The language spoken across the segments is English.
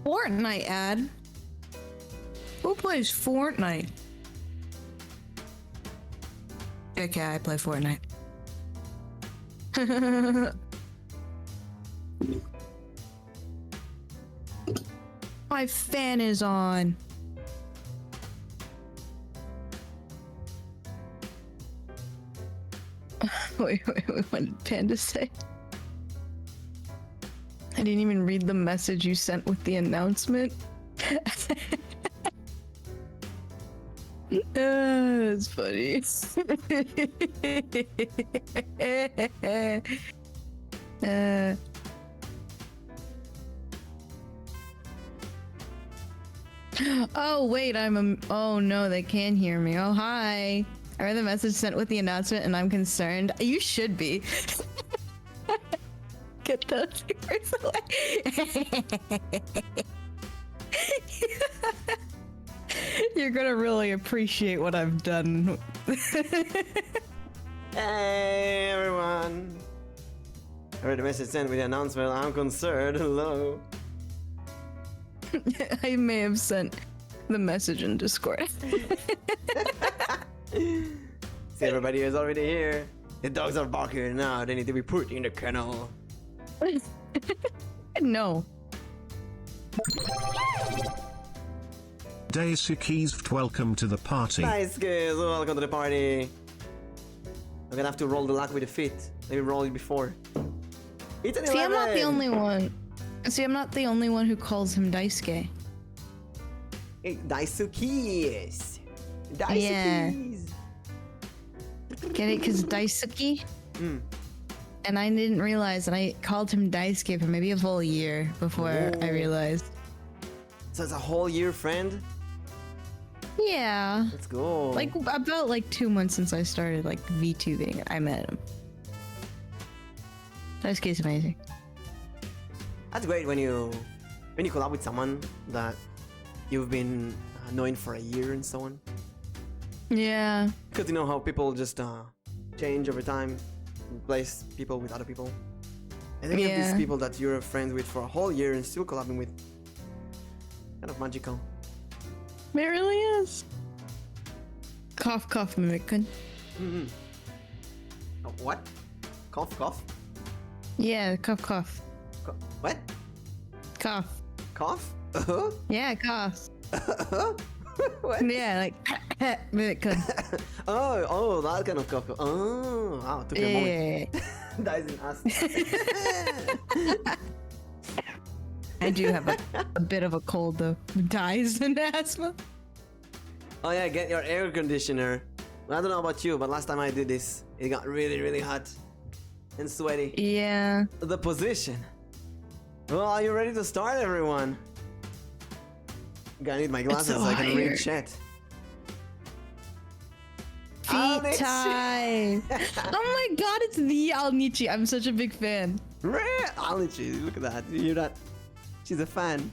Fortnite ad? Who plays Fortnite? Okay, I play Fortnite. My fan is on. Wait, what did Panda say? I didn't even read the message you sent with the announcement. That's funny. Oh wait, oh no, they can hear me. Oh hi. I read the message sent with the announcement and I'm concerned. You should be. Get those fingers away. You're gonna really appreciate what I've done. Hey everyone! I read the message sent with the announcement. I'm concerned. Hello. I may have sent the message in Discord. See, everybody is already here. The dogs are barking now. They need to be put in the kennel. No. Daisuke's welcome to the party. Nice guys, welcome to the party. I'm gonna have to roll the luck with the feet. Maybe roll it before. It's an See, I'm not the 11. only one. See, I'm not the only one who calls him Daisuke. Hey, Daisuke's. Yeah. Daisuke's. Get it? Because Daisuke? Mm. And I didn't realize, and I called him Daisuke for maybe a full year before I realized. So it's a whole year friend? Yeah. Let's go. Like, about like 2 months since I started like vTubing, I met him. Daisuke's amazing. That's great when you collab with someone that you've been knowing for a year and so on. Yeah. Because you know how people just change over time, replace people with other people. And then you have these people that you're friends with for a whole year and still collabing with. Kind of magical. It really is. Cough, cough, Mimic-kun. Mm-hmm. Oh, what? Cough, cough? Yeah, cough, cough. What? Cough. Cough? Yeah, cough. What? Yeah, like Mimic-kun. oh, that kind of cough. Oh, wow, it took me a moment. Yeah. That is an asthma. I do have a bit of a cold though. Dies and asthma. Oh yeah, get your air conditioner. Well, I don't know about you, but last time I did this, it got really, really hot and sweaty. Yeah. The position. Well, are you ready to start, everyone? Gotta need my glasses so I can read chat. Feet time. Oh my god, it's the Alnichi. I'm such a big fan. Alnichi, look at that. You hear that? She's a fan.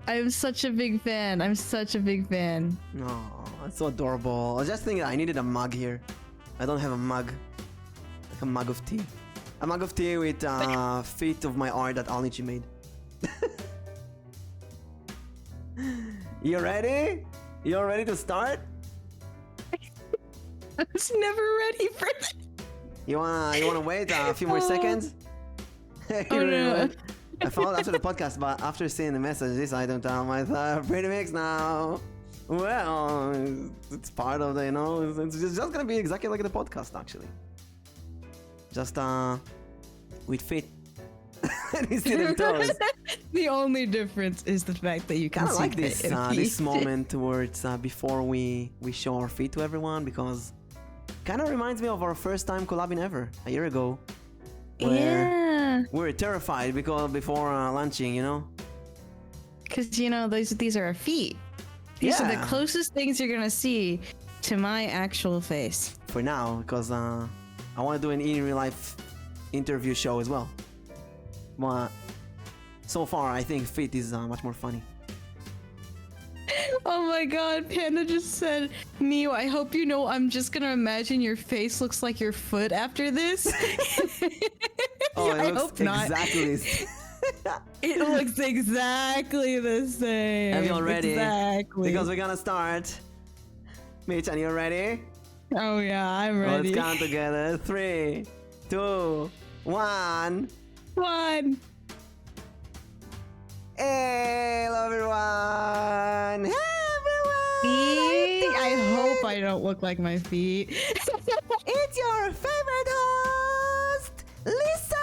I'm such a big fan. I'm such a big fan. Oh, that's so adorable. I was just thinking I needed a mug here. I don't have a mug. Like a mug of tea. A mug of tea with feet of my art that Alnichi made. You ready? You ready to start? I was never ready for that. You wanna wait a few more seconds? Oh no. I found after the podcast, but after seeing the message, this I don't tell myself. Pretty mix now. Well, it's part of the, you know, it's just gonna be exactly like the podcast actually. Just with feet. You see them toes. The only difference is the fact that you can Kind of see like this feet. this moment towards before we show our feet to everyone, because kind of reminds me of our first time collabing ever a year ago. Yeah. We were terrified because before launching, you know. Because you know these are our feet. These are the closest things you're gonna see to my actual face. For now, because I want to do an in real life interview show as well. But so far, I think feet is much more funny. Oh my god, Panda just said, Miu, I hope you know I'm just gonna imagine your face looks like your foot after this. Oh, I it looks hope not. exactly. It looks exactly the same. Are you all ready? Exactly. Because we're gonna start. Miyuwanchan, you ready? Oh yeah, I'm ready. Let's count together. 3, 2, 1. One. Hey, hello everyone! Hey everyone! Feet. I hope I don't look like my feet. It's your favorite host, Lisa!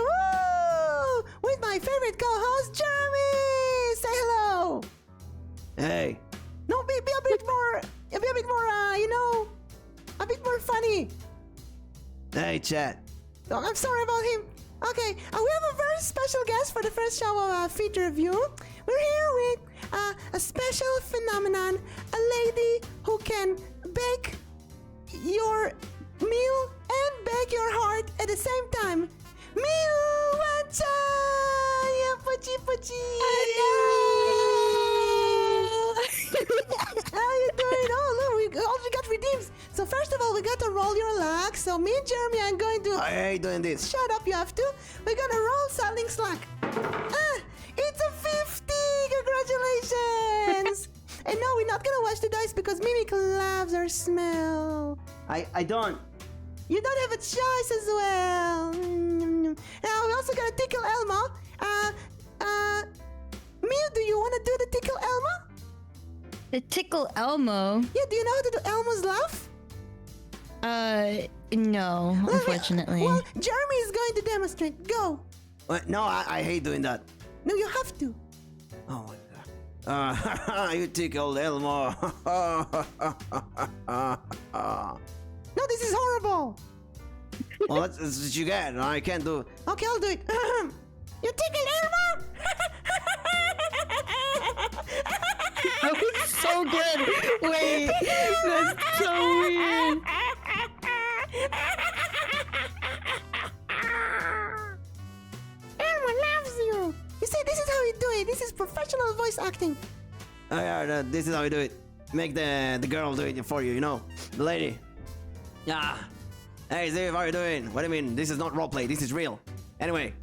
Woo! With my favorite co-host, Jeremy! Say hello! Hey. No, be a bit more, a bit more, a bit more funny. Hey, chat. Oh, I'm sorry about him. Okay, we have a very special guest for the first show of FEETerview. We're here with a special phenomenon, a lady who can bake your meal and bake your heart at the same time. Miyuwanchan! Yeah, puchi puchi! How you doing? Oh, look, we already got redeems. So first of all, we got to roll your luck. So me and Jeremy are going to... I hate doing this. Shut up, you have to. We're gonna roll something slack. It's a 50! Congratulations! And no, we're not gonna wash the dice because Mimic loves our smell. I don't. You don't have a choice as well. Now, we also gotta tickle Elmo. Miu, do you wanna do the tickle Elmo? The tickle Elmo. Yeah, do you know how to do Elmo's laugh? No, unfortunately. Well, Jeremy is going to demonstrate. Go. No, I hate doing that. No, you have to. Oh my god. You tickled Elmo. No, this is horrible. Well, that's what you get. I can't do. Okay, I'll do it. You tickled Elmo. That was so good. Wait, that's so weird. Everyone loves you. You see, this is how you do it. This is professional voice acting. Oh yeah, this is how you do it. Make the girl do it for you. You know, the lady. Yeah. Hey, Ziv, how are you doing? What do you mean? This is not roleplay. This is real. Anyway,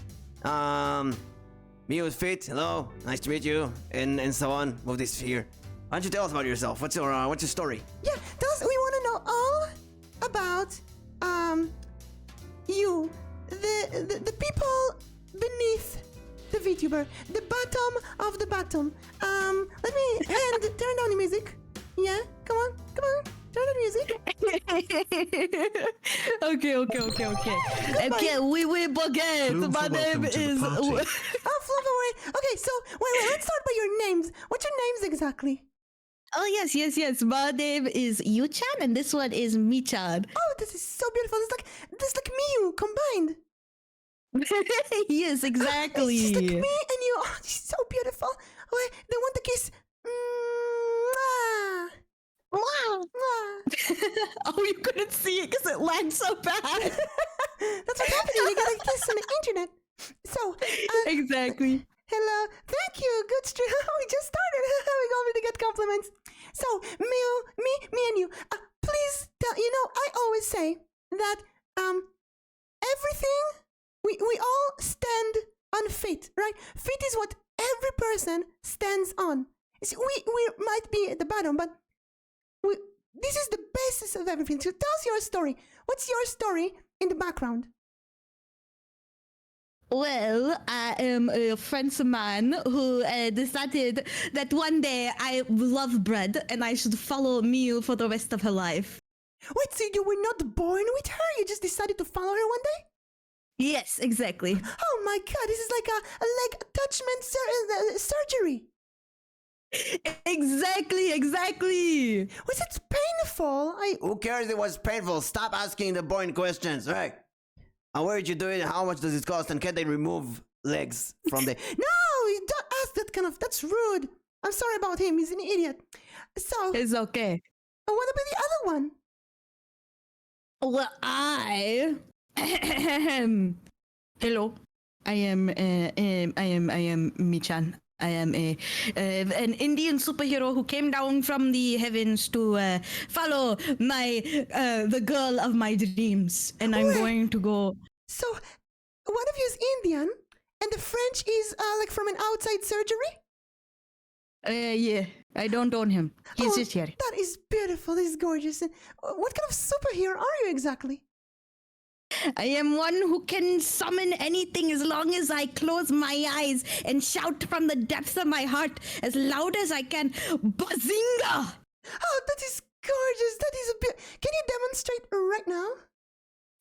Miu is fit. Hello, nice to meet you, and so on. Move this here. Why don't you tell us about yourself? What's your story? Yeah, tell us. We want to know all about you, the people beneath the VTuber, the bottom of the bottom. Let me turn down the music. Yeah, come on. Turn on the music. Okay. Okay, we forget. Floof, My name welcome to the is. party. Oh, flip away. Okay, so wait. Let's start by your names. What's your names exactly? Oh yes. My name is Yu-chan, and this one is Mi-chan. Oh, this is so beautiful. This like Miu combined. Yes, exactly. It's just like me and you. Oh, she's so beautiful. Wait, they want the kiss. Mwah. Oh, you couldn't see it because it lagged so bad. That's what's happening. You got a kiss on the internet. So Exactly. hello, thank you. Good stream. We just started. We already get compliments. So me and you. Please tell. You know, I always say that everything we all stand on feet, right? Feet is what every person stands on. See, we might be at the bottom, but this is the basis of everything. So tell us your story. What's your story in the background? Well, I am a French man who decided that one day I love bread and I should follow Miu for the rest of her life. Wait, so you were not born with her? You just decided to follow her one day? Yes, exactly. Oh my god, this is like a leg attachment surgery. Exactly. Was it painful? Who cares if it was painful? Stop asking the boring questions, right? And where did you do it? How much does it cost? And can they remove legs from the... No, you don't ask that kind of... That's rude. I'm sorry about him. He's an idiot. So... It's okay. What about the other one? Well, hello. I am Mi-chan. I am an Indian superhero who came down from the heavens to follow the girl of my dreams, and I'm going to go. So, one of you is Indian, And the French is like from an outside surgery? Yeah, I don't own him. He's just here. That is beautiful. This is gorgeous. And what kind of superhero are you exactly? I am one who can summon anything as long as I close my eyes and shout from the depths of my heart as loud as I can. Bazinga! Oh, that is gorgeous. That is Can you demonstrate right now?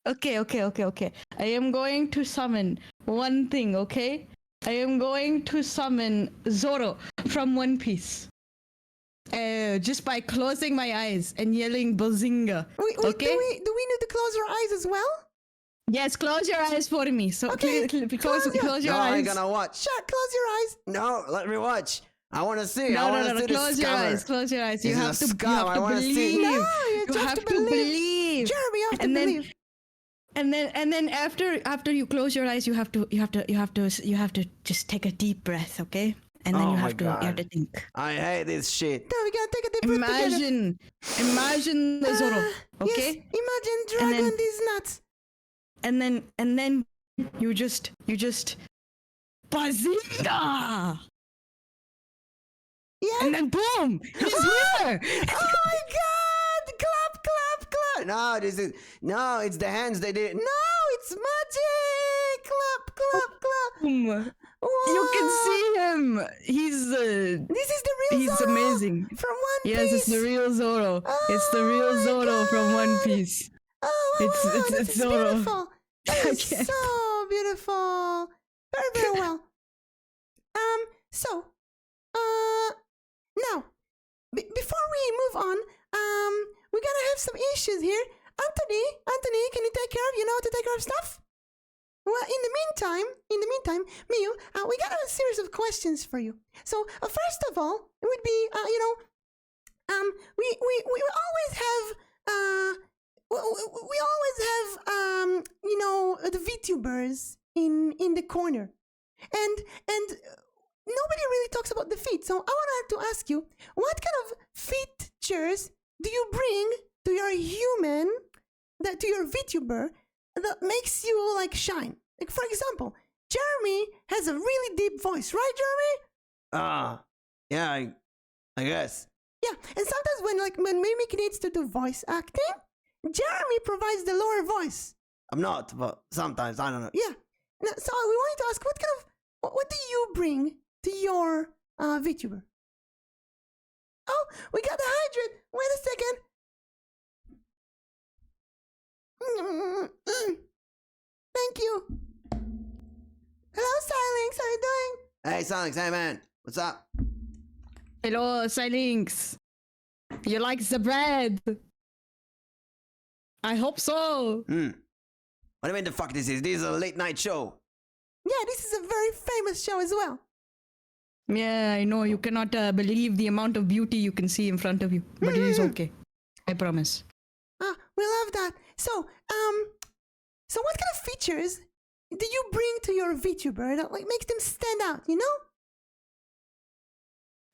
Okay. I am going to summon one thing, okay? I am going to summon Zoro from One Piece. Just by closing my eyes and yelling Bazinga. Okay? Do we need to close our eyes as well? Yes, close your eyes for me. So Okay, close your No, I eyes. ain't gonna watch. Shut. Close your eyes. No, let me watch. I want to see. No, I want to see the close your scammer. eyes. Close your eyes. This You is have a to, scam. you have I to wanna believe. see. No, You have to believe. Jeremy, you have to And then- believe. And then after you close your eyes, you have to just take a deep breath, okay? And then Oh you my have to God. think. I hate this shit. Now we gotta take a deep breath together. Imagine the Zoro, okay? Yes, imagine And dragon then- these nuts. And then you just Bazinga! Yeah. And then boom! He's here! Oh my God! Clap, clap, clap. No, it's the hands they did. No, it's magic. Clap, clap, clap. Boom. Whoa. You can see him. He's This is the real he's Zoro amazing. from One Piece. Yes, it's the real Zoro. It's the Oh real my Zoro from One God. Piece. Oh, wow, It's- wow, it's- that it's is Zoro. beautiful. That is Okay. so beautiful. Very, very well. So, now, before we move on, we gotta have some issues here. Anthony, can you take care of? You know how to take care of stuff? Well, in the meantime, Miyu, we got a series of questions for you. So, first of all, it would be, we always have, the VTubers in the corner, and nobody really talks about the feet. So I wanted to ask you, what kind of features do you bring to your to your VTuber that makes you like shine? Like for example, Jeremy has a really deep voice, right, Jeremy? Yeah, I guess. Yeah, and sometimes when Mimic needs to do voice acting, Jeremy provides the lower voice. I'm not, but sometimes, I don't know. Yeah. Now, so we wanted to ask, what do you bring to your VTuber? Oh, we got the hydrant. Wait a second. Thank you. Hello, Silence. How you doing? Hey, Sonics, hey man, what's up? Hello, Silinx. You like the bread? I hope so. What do you mean the fuck this is? This is a late night show. Yeah, this is a very famous show as well. Yeah, I know. You cannot believe the amount of beauty you can see in front of you. But it is okay. I promise. We love that. So what kind of features do you bring to your VTuber that like makes them stand out, you know?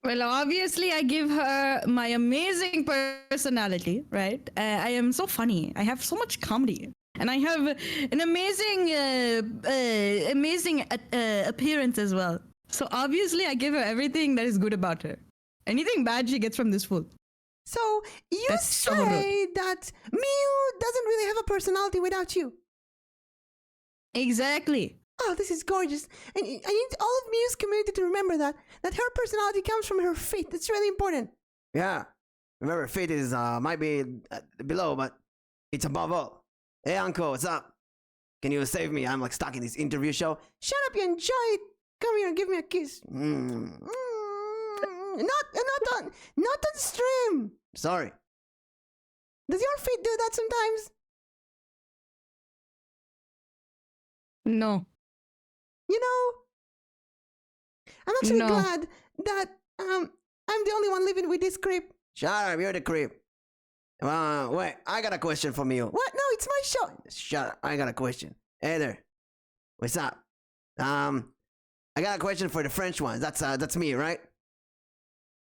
Well, obviously, I give her my amazing personality, right? I am so funny. I have so much comedy. And I have an amazing appearance as well. So obviously, I give her everything that is good about her. Anything bad she gets from this fool. So you That's so say that Miu doesn't really have a personality without you. Exactly. Oh, this is gorgeous. And I need all of Miu's community to remember that her personality comes from her feet. That's really important. Yeah. Remember, feet is, might be below, but it's above all. Hey, Uncle, what's up? Can you save me? I'm like stuck in this interview show. Shut up, you enjoy it. Come here, give me a kiss. Not on stream. Sorry. Does your feet do that sometimes? No. You know, I'm actually No. glad that I'm the only one living with this creep. Shut up, you're the creep. Wait, I got a question from you. What? No, it's my show. Shut up, I got a question. Hey there. What's up? I got a question for the French ones. That's me, right?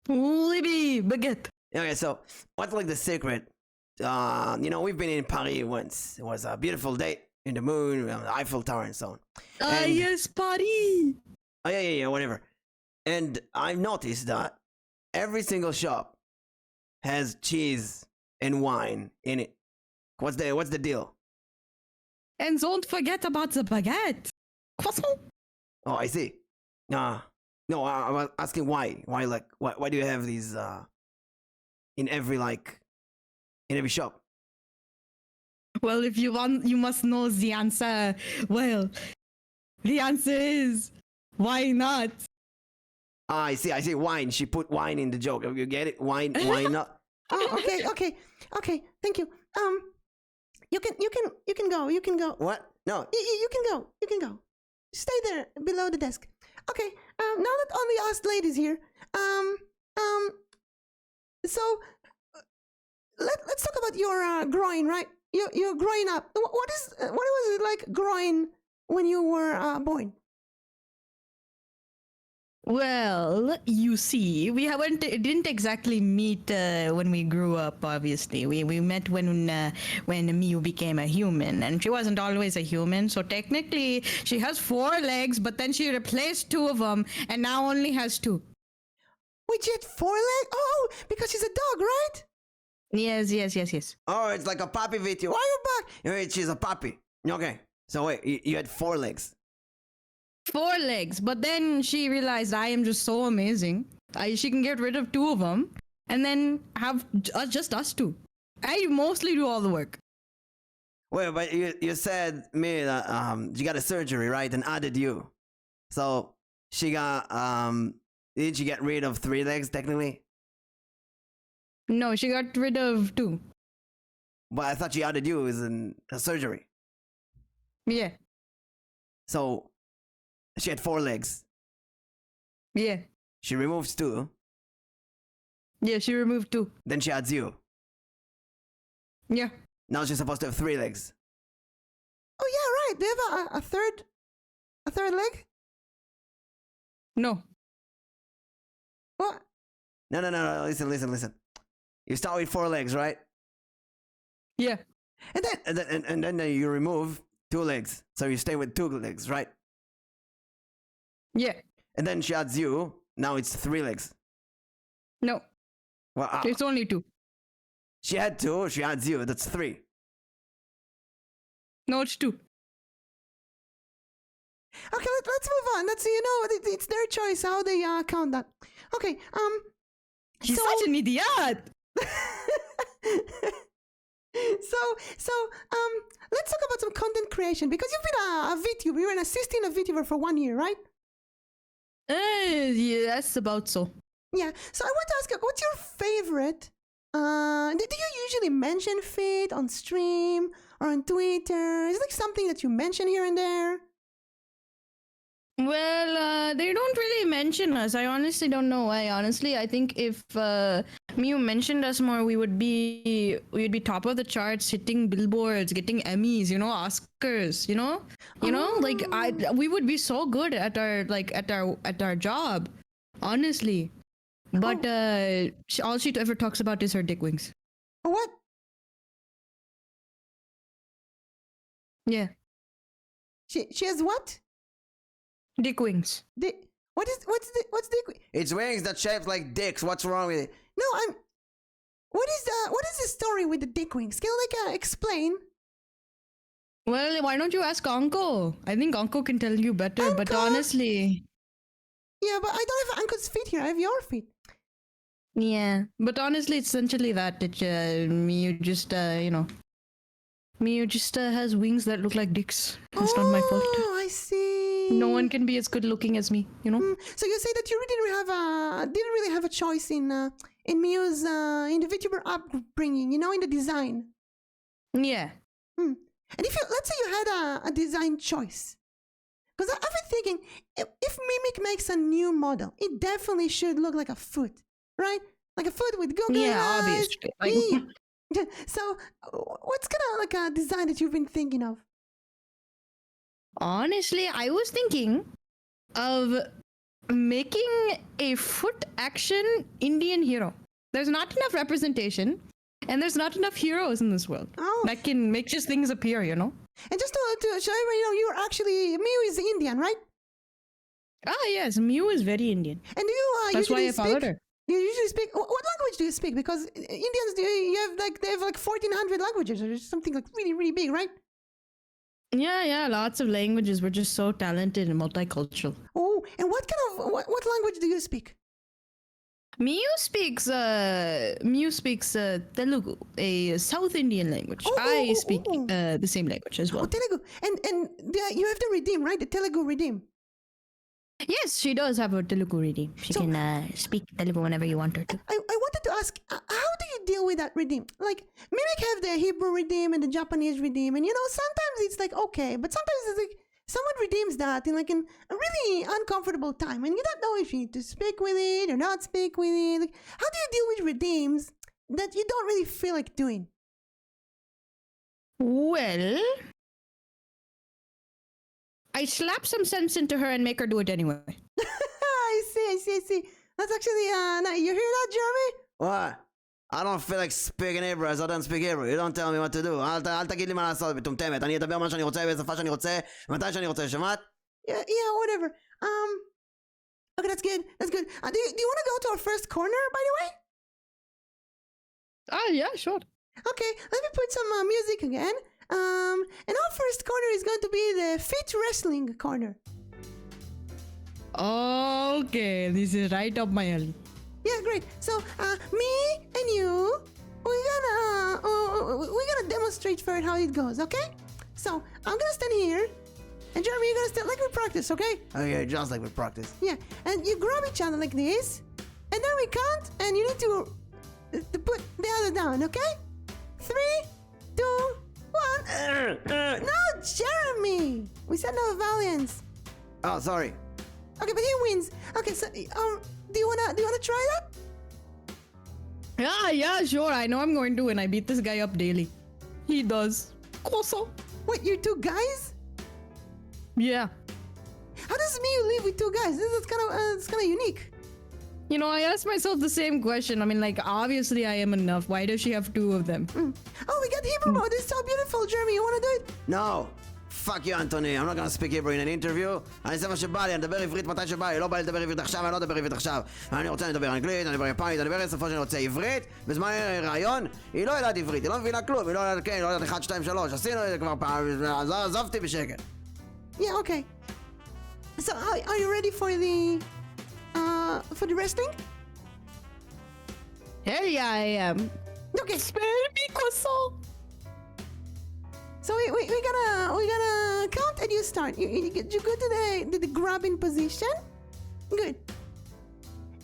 Libby, baguette. Okay, so what's like the secret? We've been in Paris once. It was a beautiful date. in the moon, the Eiffel Tower, and so on. Ah, And- yes, party. Oh yeah, whatever. And I've noticed that every single shop has cheese and wine in it. What's the deal? And don't forget about the baguette. Croissant. Oh, I see. No, I was asking why. Why why do you have these in every shop? Well, if you want, you must know the answer. Well, the answer is why not? Ah, I see. Wine. She put wine in the joke. You get it? Wine not. Oh, okay. Thank you. You can go. What? No. You can go. Stay there below the desk. Okay. Now that only us ladies here. So let's talk about your growing, right? You're growing up. What was it like growing when you were born? Well, you see, we didn't exactly meet when we grew up. Obviously, we met when Miyu became a human, and she wasn't always a human. So technically, she has 4 legs, but then she replaced 2 of them, and now only has 2. Wait, she had 4 legs? Oh, because she's a dog, right? Yes. Oh, it's like a puppy video. Why you back? Wait, she's a puppy. Okay. So wait, you had 4 legs. 4 legs, but then she realized I am just so amazing. She can get rid of 2 of them, and then have just us 2. I mostly do all the work. Wait, but you said me that she got a surgery, right, and added you. So she got did she get rid of 3 legs technically? No, she got rid of 2. But I thought she added you as in a surgery. Yeah. So she had 4 legs. Yeah. She removes 2. Yeah, she removed 2. Then she adds you. Yeah. Now she's supposed to have 3 legs. Oh yeah, right. They have a third leg. No. What? No. Listen. You start with 4 legs, right? Yeah. And then you remove 2 legs. So you stay with 2 legs, right? Yeah. And then she adds you. Now it's 3 legs. No. Well, It's only 2. she had 2. She adds you. That's 3. No, it's 2. Okay, let's move on. That's it's their choice how they count that. Okay. She's so, such an idiot. so let's talk about some content creation because you've been a VTuber. You're an assistant VTuber for 1 year, right? Yes, about so. Yeah. So I want to ask you, what's your favorite? Do you usually mention Feet on stream or on Twitter? Is it like something that you mention here and there? Well, they don't really mention us. I honestly don't know why. Honestly, I think if Miyu mentioned us more, we'd be top of the charts, hitting billboards, getting Emmys, Oscars, we would be so good at our job, honestly. But all she ever talks about is her dick wings. What? Yeah, She has what? dick wings. What's dick? It's wings that shaped like dicks. What's wrong with it? No, what is the story with the dick wings? Can you explain? Well, why don't you ask Anko? I think Anko can tell you better. But honestly, Yeah, but I don't have Uncle's feet here. I have your feet. yeah. But honestly, it's essentially that Miyu just has wings that look like dicks. It's not my fault. Oh, I see. No one can be as good looking as me, So you say that you didn't really have a choice in Miyu's in the VTuber upbringing, in the design. Yeah. And if let's say you had a design choice, because I've been thinking if Mimic makes a new model, it definitely should look like a foot, right? Like a foot with googly eyes. Obviously. Yeah. So what's kind of a design that you've been thinking of? Honestly, I was thinking of making a foot action Indian hero. There's not enough representation. And there's not enough heroes in this world that can make just things appear, you know? And just to show everybody, you're actually, Miyu is Indian, right? Ah, yes, Mew is very Indian. And do you That's why usually I followed speak? her. Do you usually speak? What language do you speak? Because Indians, you have they have like 1,400 languages or something like really, really big, right? Yeah, lots of languages. We're just so talented and multicultural. Oh, and what kind of what language do you speak? Mew speaks Telugu, a South Indian language. I speak the same language as well. Oh, Telugu. And you have the redeem, right? The Telugu redeem. Yes, she does have a Telugu redeem. She can speak Telugu whenever you want her to. I wanted to ask, how do you deal with that redeem? Like, Mimic have the Hebrew redeem and the Japanese redeem, and sometimes it's like okay, but sometimes it's like someone redeems that in a really uncomfortable time, and you don't know if you need to speak with it or not speak with it. Like, how do you deal with redeems that you don't really feel like doing? Well, I slap some sense into her and make her do it anyway. I see. That's actually, you hear that, Jeremy? What? I don't feel like speaking Hebrew as I don't speak Hebrew. You don't tell me what to do. אל תגיד לי מה לעשות, מטומטמת. אני אדבר מה שאני רוצה, באיזה שפה שאני רוצה, מתי שאני רוצה, שמעת? Yeah, whatever. Okay, that's good. Do you want to go to our first corner, by the way? Ah, yeah, sure. Okay, let me put some music again. And our first corner is going to be the Fit Wrestling corner. Okay, this is right up my alley. Yeah, great. So, me and you, we're gonna demonstrate for it how it goes, okay? So, I'm gonna stand here, and Jeremy, you're gonna stand like we practice, okay? Okay, just like we practice. Yeah, and you grab each other like this, and then we count, and you need to put the other down, okay? 3, 2, 1. No, Jeremy! We said no violence. Oh, sorry. Okay, but he wins. Okay, so do you wanna try that? Yeah, sure. I know I'm going to, and I beat this guy up daily. He does. Also. Wait, you're two guys? Yeah. How does Miyu live with two guys? This is kind of unique. You know, I asked myself the same question. I mean, like, obviously I am enough. Why does she have 2 of them? Oh, we got Hebrew mode. It's so beautiful, Jeremy. You wanna do it? No. Fuck you, Anthony. I'm not gonna speak Hebrew in an interview. אני אעשה מה שבא לי, אני אדבר עברית מתי שבא לי. לא בא לי לדבר עברית עכשיו, אני לא אדבר עברית עכשיו. אני רוצה לדבר אנגלית, אני אדבר יפנית, אני אדבר שפה שאני רוצה. עברית, בזמן ראיון, היא לא יודעת עברית, היא לא מבינה כלום, היא לא יודעת, כן, היא לא יודעת 1, 2, 3. עשינו את זה כבר פעם, עזבתי בשקט. Yeah, okay. So, are you ready for the wrestling? Hell yeah, I am. Okay. Spare me, croissant. So we're gonna count and you start. You go to the grabbing position. Good.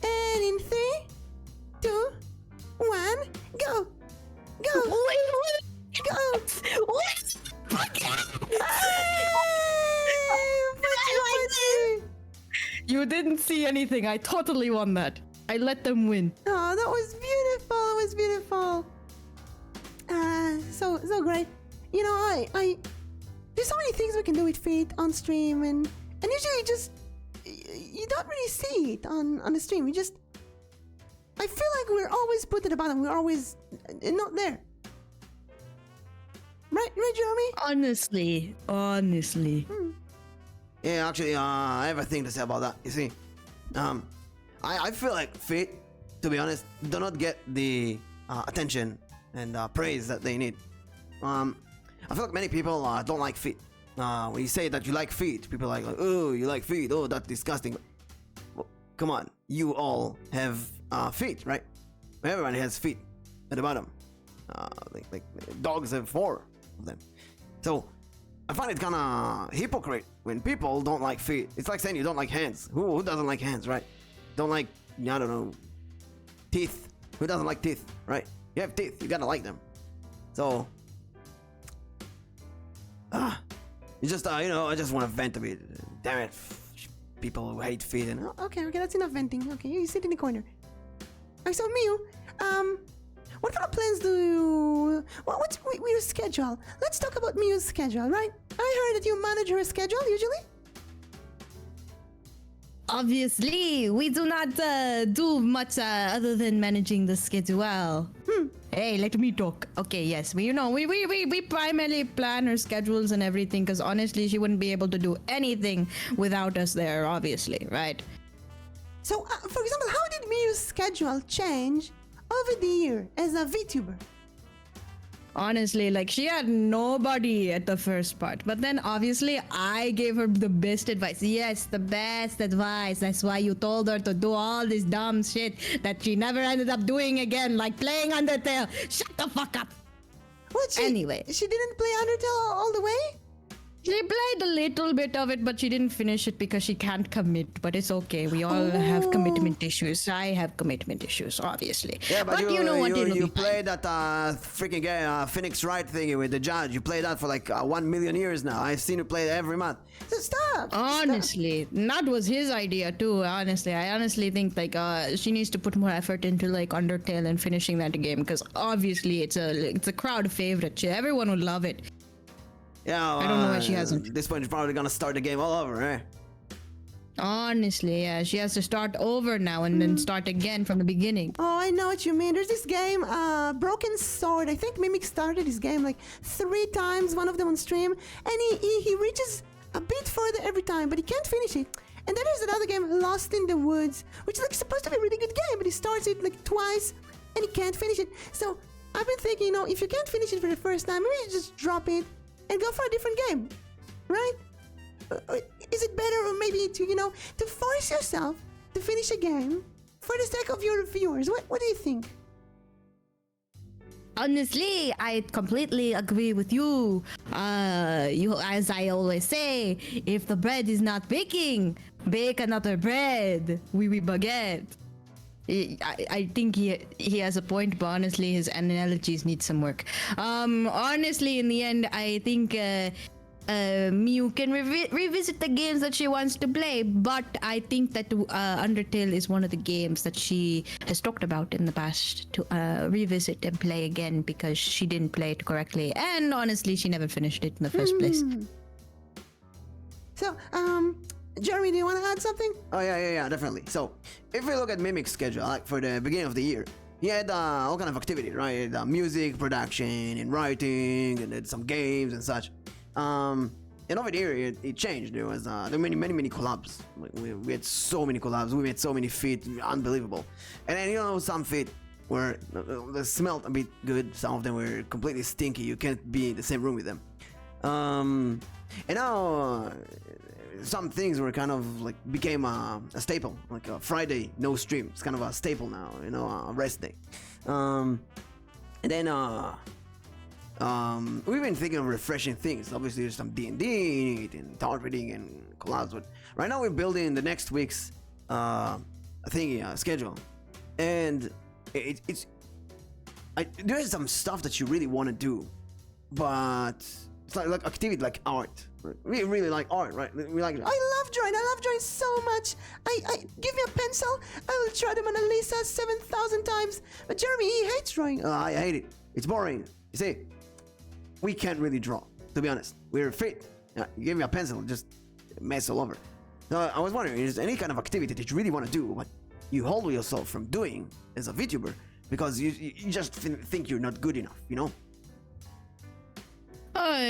And in 3, 2, 1, go. Wait. Go. You didn't see anything. I totally won that. I let them win. Oh, that was beautiful. It was beautiful. So great. You know, I there's so many things we can do with feet on stream, and usually you don't really see it on the stream. I feel like we're always put at the bottom. We're always not there. Right, Jeremy? Honestly. Yeah, actually, I have a thing to say about that. You see, I feel like feet, to be honest, do not get the attention and praise that they need. I feel like many people don't like feet. When you say that you like feet, people are like, oh, you like feet? Oh, that's disgusting. Well, come on, you all have feet, right? Everyone has feet at the bottom. Like dogs have 4 of them. So I find it kind of hypocrite when people don't like feet. It's like saying you don't like hands. Who doesn't like hands, right? Don't like, I don't know, teeth. Who doesn't like teeth, right? You have teeth, you gotta like them. So, you just, I just want to vent a bit. Damn it, people who hate feet and... Okay, that's enough venting. Okay, you sit in the corner. Alright, so Miyu, what kind of plans do you... What's your schedule? Let's talk about Miyu's schedule, right? I heard that you manage her schedule, usually? Obviously, we do not do much other than managing the schedule. Hey, let me talk. Okay, yes, we primarily plan her schedules and everything because honestly, she wouldn't be able to do anything without us there, obviously, right? So, for example, how did Miyu's schedule change over the year as a VTuber? Honestly, like she had nobody at the first part, but then obviously I gave her the best advice. Yes, the best advice. That's why you told her to do all this dumb shit that she never ended up doing again, like playing Undertale. Shut the fuck up. What? Anyway. She didn't play Undertale all the way? She played a little bit of it, but she didn't finish it because she can't commit. But it's okay. We all have commitment issues. I have commitment issues, obviously. Yeah, but you know what? you played that freaking game, Phoenix Wright thingy with the judge. You played that for like 1 million years now. I've seen you play it every month. So stop. Honestly, that was his idea too. Honestly, I honestly think like she needs to put more effort into like Undertale and finishing that game because obviously it's a crowd favorite. Everyone would love it. Yeah, I don't know why she hasn't. At this point, she's probably gonna start the game all over, eh? Honestly, yeah, she has to start over now and then start again from the beginning. Oh, I know what you mean. There's this game, Broken Sword. I think Mimic started this game like 3 times, one of them on stream, and he reaches a bit further every time, but he can't finish it. And then there's another game, Lost in the Woods, which is like supposed to be a really good game, but he starts it like twice and he can't finish it. So I've been thinking, if you can't finish it for the first time, maybe you just drop it and go for a different game, right? Is it better or maybe to force yourself to finish a game for the sake of your viewers? What do you think? Honestly, I completely agree with you. As I always say, if the bread is not baking, bake another bread. Oui, baguette. I think he has a point, but honestly, his analogies need some work. Honestly, in the end, I think Miyu can revisit the games that she wants to play, but I think that Undertale is one of the games that she has talked about in the past to revisit and play again because she didn't play it correctly, and honestly, she never finished it in the first place. So, Jeremy, do you want to add something? Oh yeah, definitely. So, if we look at Mimic's schedule, like for the beginning of the year, he had all kind of activity, right? Music production and writing, and then some games and such. And over the year, it changed. There was there were many collabs. We had so many collabs. We made so many feet, unbelievable. And then some feet were they smelled a bit good. Some of them were completely stinky. You can't be in the same room with them. And now some things were kind of like became a staple. Like a Friday no stream. It's kind of a staple now. A rest day. And then we've been thinking of refreshing things. Obviously, there's some D&D and talk reading and collabs. But right now, we're building the next week's schedule, and there's some stuff that you really want to do, but it's like activity like art. We really like art, right? We like. I love drawing so much. I give me a pencil, I will draw the Mona Lisa 7,000 times. But Jeremy, he hates drawing. I hate it. It's boring. You see. We can't really draw, to be honest. We're fit. You give me a pencil, just mess all over. So I was wondering, is there any kind of activity that you really want to do, but you hold yourself from doing as a VTuber because you just think you're not good enough,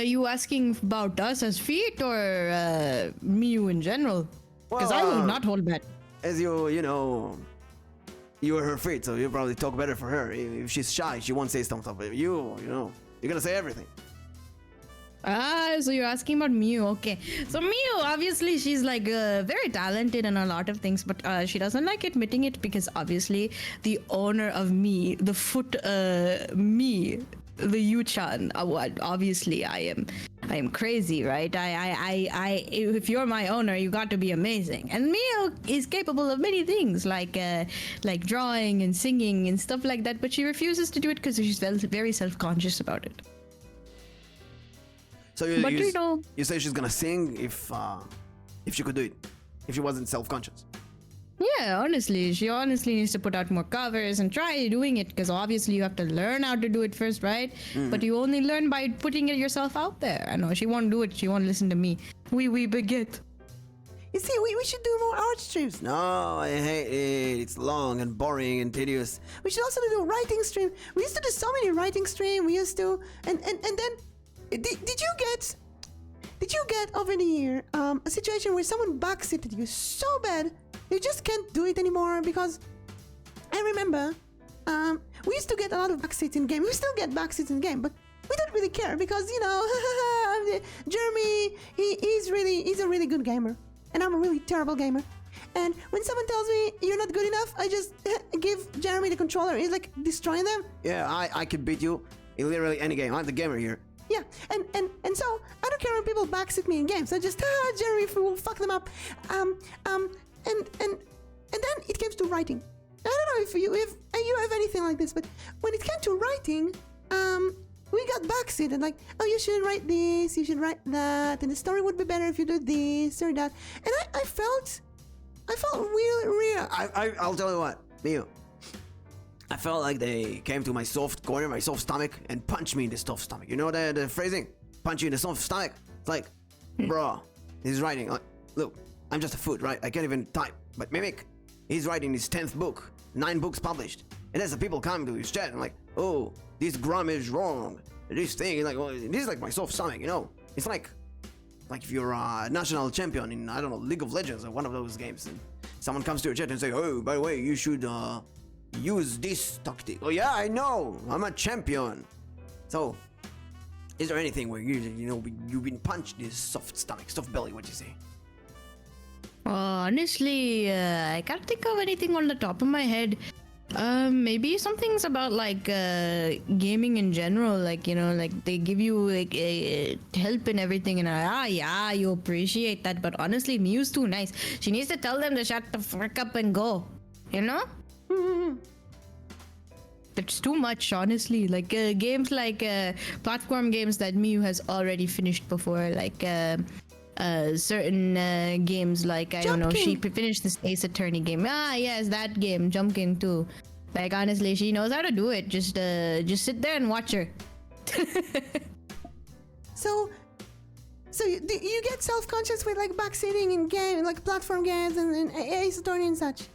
You asking about us as Feet or Miyu in general? Because I will not hold back. As you are her Feet, so you probably talk better for her. If she's shy, she won't say something. But you're gonna say everything. So you're asking about Miyu, okay. So Miyu, obviously, she's like very talented in a lot of things, but she doesn't like admitting it because obviously the owner of me, the foot me, the Yu-chan, obviously I am crazy, right? I if you're my owner, you got to be amazing. And Miyu is capable of many things, like drawing and singing and stuff like that, but she refuses to do it because she's very self-conscious about it. So you say she's gonna sing if she could do it, if she wasn't self-conscious. Yeah, honestly, she honestly needs to put out more covers and try doing it because obviously you have to learn how to do it first, right? But you only learn by putting it yourself out there. I know she won't do it. She won't listen to me. We baguette. You see, we should do more art streams. No, I hate it. It's long and boring and tedious. We should also do a writing stream. We used to do so many writing streams. We used to, and then, did you get over the year a situation where someone backseated you so bad you just can't do it anymore? Because I remember we used to get a lot of backseats in game. We still get backseats in game, but we don't really care because, you know, Jeremy, he's a really good gamer, and I'm a really terrible gamer. And when someone tells me you're not good enough, I just give Jeremy the controller. He's like destroying them. Yeah, I could beat you in literally any game. I'm the gamer here. Yeah, and so I don't care when people backseat me in games. I just Jeremy will fuck them up. And then it came to writing. I don't know if you have anything like this, but when it came to writing, we got backseated. Like, oh, you shouldn't write this, you should write that, and the story would be better if you do this or that. And I felt real. I'll tell you what, Miyu. I felt like they came to my soft corner, my soft stomach, and punched me in the soft stomach. You know the phrasing? Punch you in the soft stomach. It's like, bro, he's writing. Like, look, I'm just a foot, right? I can't even type. But Mimic, he's writing his 10th book, 9 books published. And as the people come to his chat, and like, oh, this grammar is wrong. This thing is like, well, this is like my soft stomach, you know? It's like if you're a national champion in, I don't know, League of Legends or one of those games, and someone comes to your chat and say, oh, by the way, you should use this tactic. Oh yeah, I know, I'm a champion. So, is there anything where you've been punched this soft stomach, soft belly, what you say? Honestly, I can't think of anything on the top of my head. Maybe some things about like gaming in general, like, you know, like they give you like help and everything, and yeah, you appreciate that, but honestly, Miyu's too nice. She needs to tell them to shut the frick up and go, you know? That's too much, honestly. Like games like platform games that Miyu has already finished before, like certain games like, I don't know, she finished this Ace Attorney game. Yes, that game, Jumpkin too. Like, honestly, she knows how to do it. Just sit there and watch her. So you get self-conscious with like backseating in game, like platform games and Ace Attorney and such?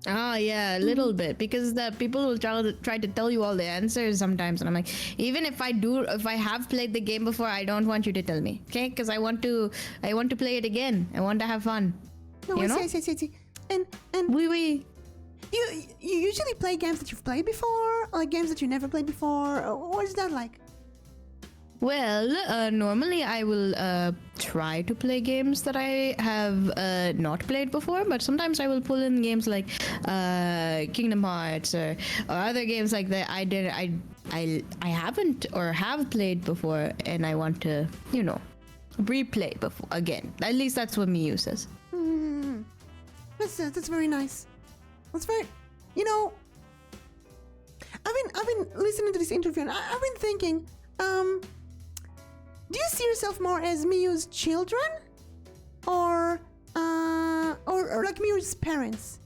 Yeah, a little bit, because the people will try to tell you all the answers sometimes, and I'm like, even if I have played the game before, I don't want you to tell me, okay? Because I want to play it again. I want to have fun. No, you know? See. And we. You usually play games that you've played before, or like games that you never played before. What is that like? Well, normally I will try to play games that I have not played before, but sometimes I will pull in games like Kingdom Hearts or other games like that I haven't or have played before, and I want to, you know, replay before again. At least that's what Miyu says. That's very nice. That's very, you know, I've been listening to this interview, and I've been thinking, do you see yourself more as Miyu's children, or like Miyu's parents?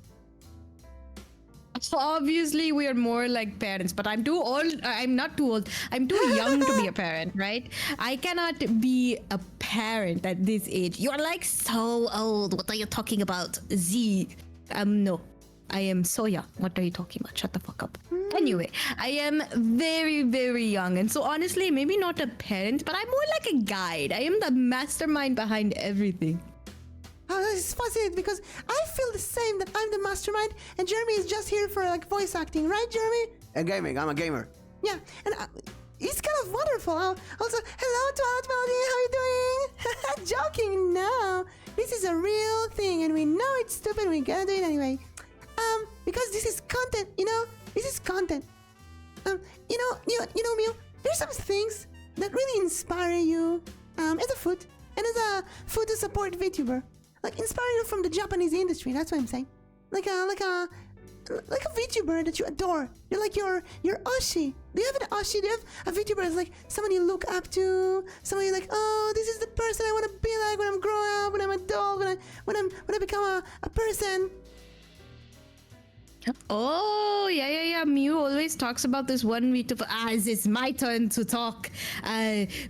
So obviously we are more like parents, but I'm too old. I'm not too old. I'm too young to be a parent, right? I cannot be a parent at this age. You're like so old. What are you talking about? No. I am so young. What are you talking about? Shut the fuck up. Anyway, I am very, very young. And so honestly, maybe not a parent, but I'm more like a guide. I am the mastermind behind everything. Oh, this is fascinating, because I feel the same, that I'm the mastermind and Jeremy is just here for like voice acting, right, Jeremy? And gaming, I'm a gamer. Yeah, and it's kind of wonderful. Also, hello Twilight Melody, how are you doing? Joking, no. This is a real thing, and we know it's stupid, we gotta do it anyway. Because this is content, you know? This is content. You know, Miyu, there's some things that really inspire you as a foot, and as a foot to support VTuber. Like, inspire you from the Japanese industry, that's what I'm saying. Like a VTuber that you adore. You're like your Oshi. Do you have an Oshi? Do you have a VTuber that's like someone you look up to? Someone you're like, oh, this is the person I want to be like when I'm growing up, when I'm adult, when I become a person. Oh, yeah. Mew always talks about this one VTuber. It's my turn to talk.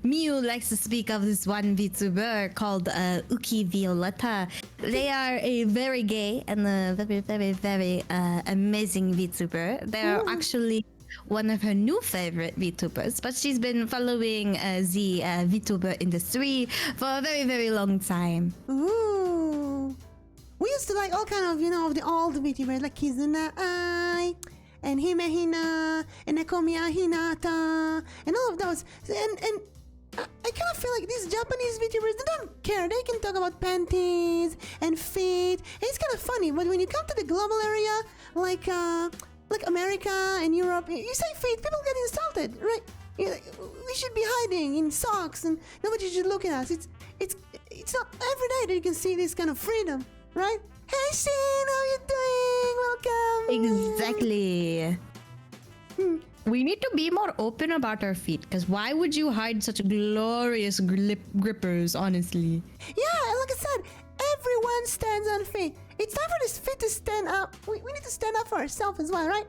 Mew likes to speak of this one VTuber called Uki Violetta. They are a very gay and a very amazing VTuber. They're actually one of her new favorite VTubers, but she's been following the VTuber industry for a very long time. Ooh. We used to like all kind of, of the old VTubers like Kizuna Ai and Hime Hina and Nakomiya Hinata and all of those. And I kind of feel like these Japanese VTubers, they don't care. They can talk about panties and feet. And it's kind of funny, but when you come to the global area, like America and Europe, you say feet, people get insulted, right? We should be hiding in socks and nobody should look at us. It's not every day that you can see this kind of freedom. Right? Hey, Shane, how you doing? Welcome. Exactly. We need to be more open about our feet, because why would you hide such glorious grippers, honestly? Yeah, and like I said, everyone stands on feet. It's time for this feet to stand up. We need to stand up for ourselves as well, right?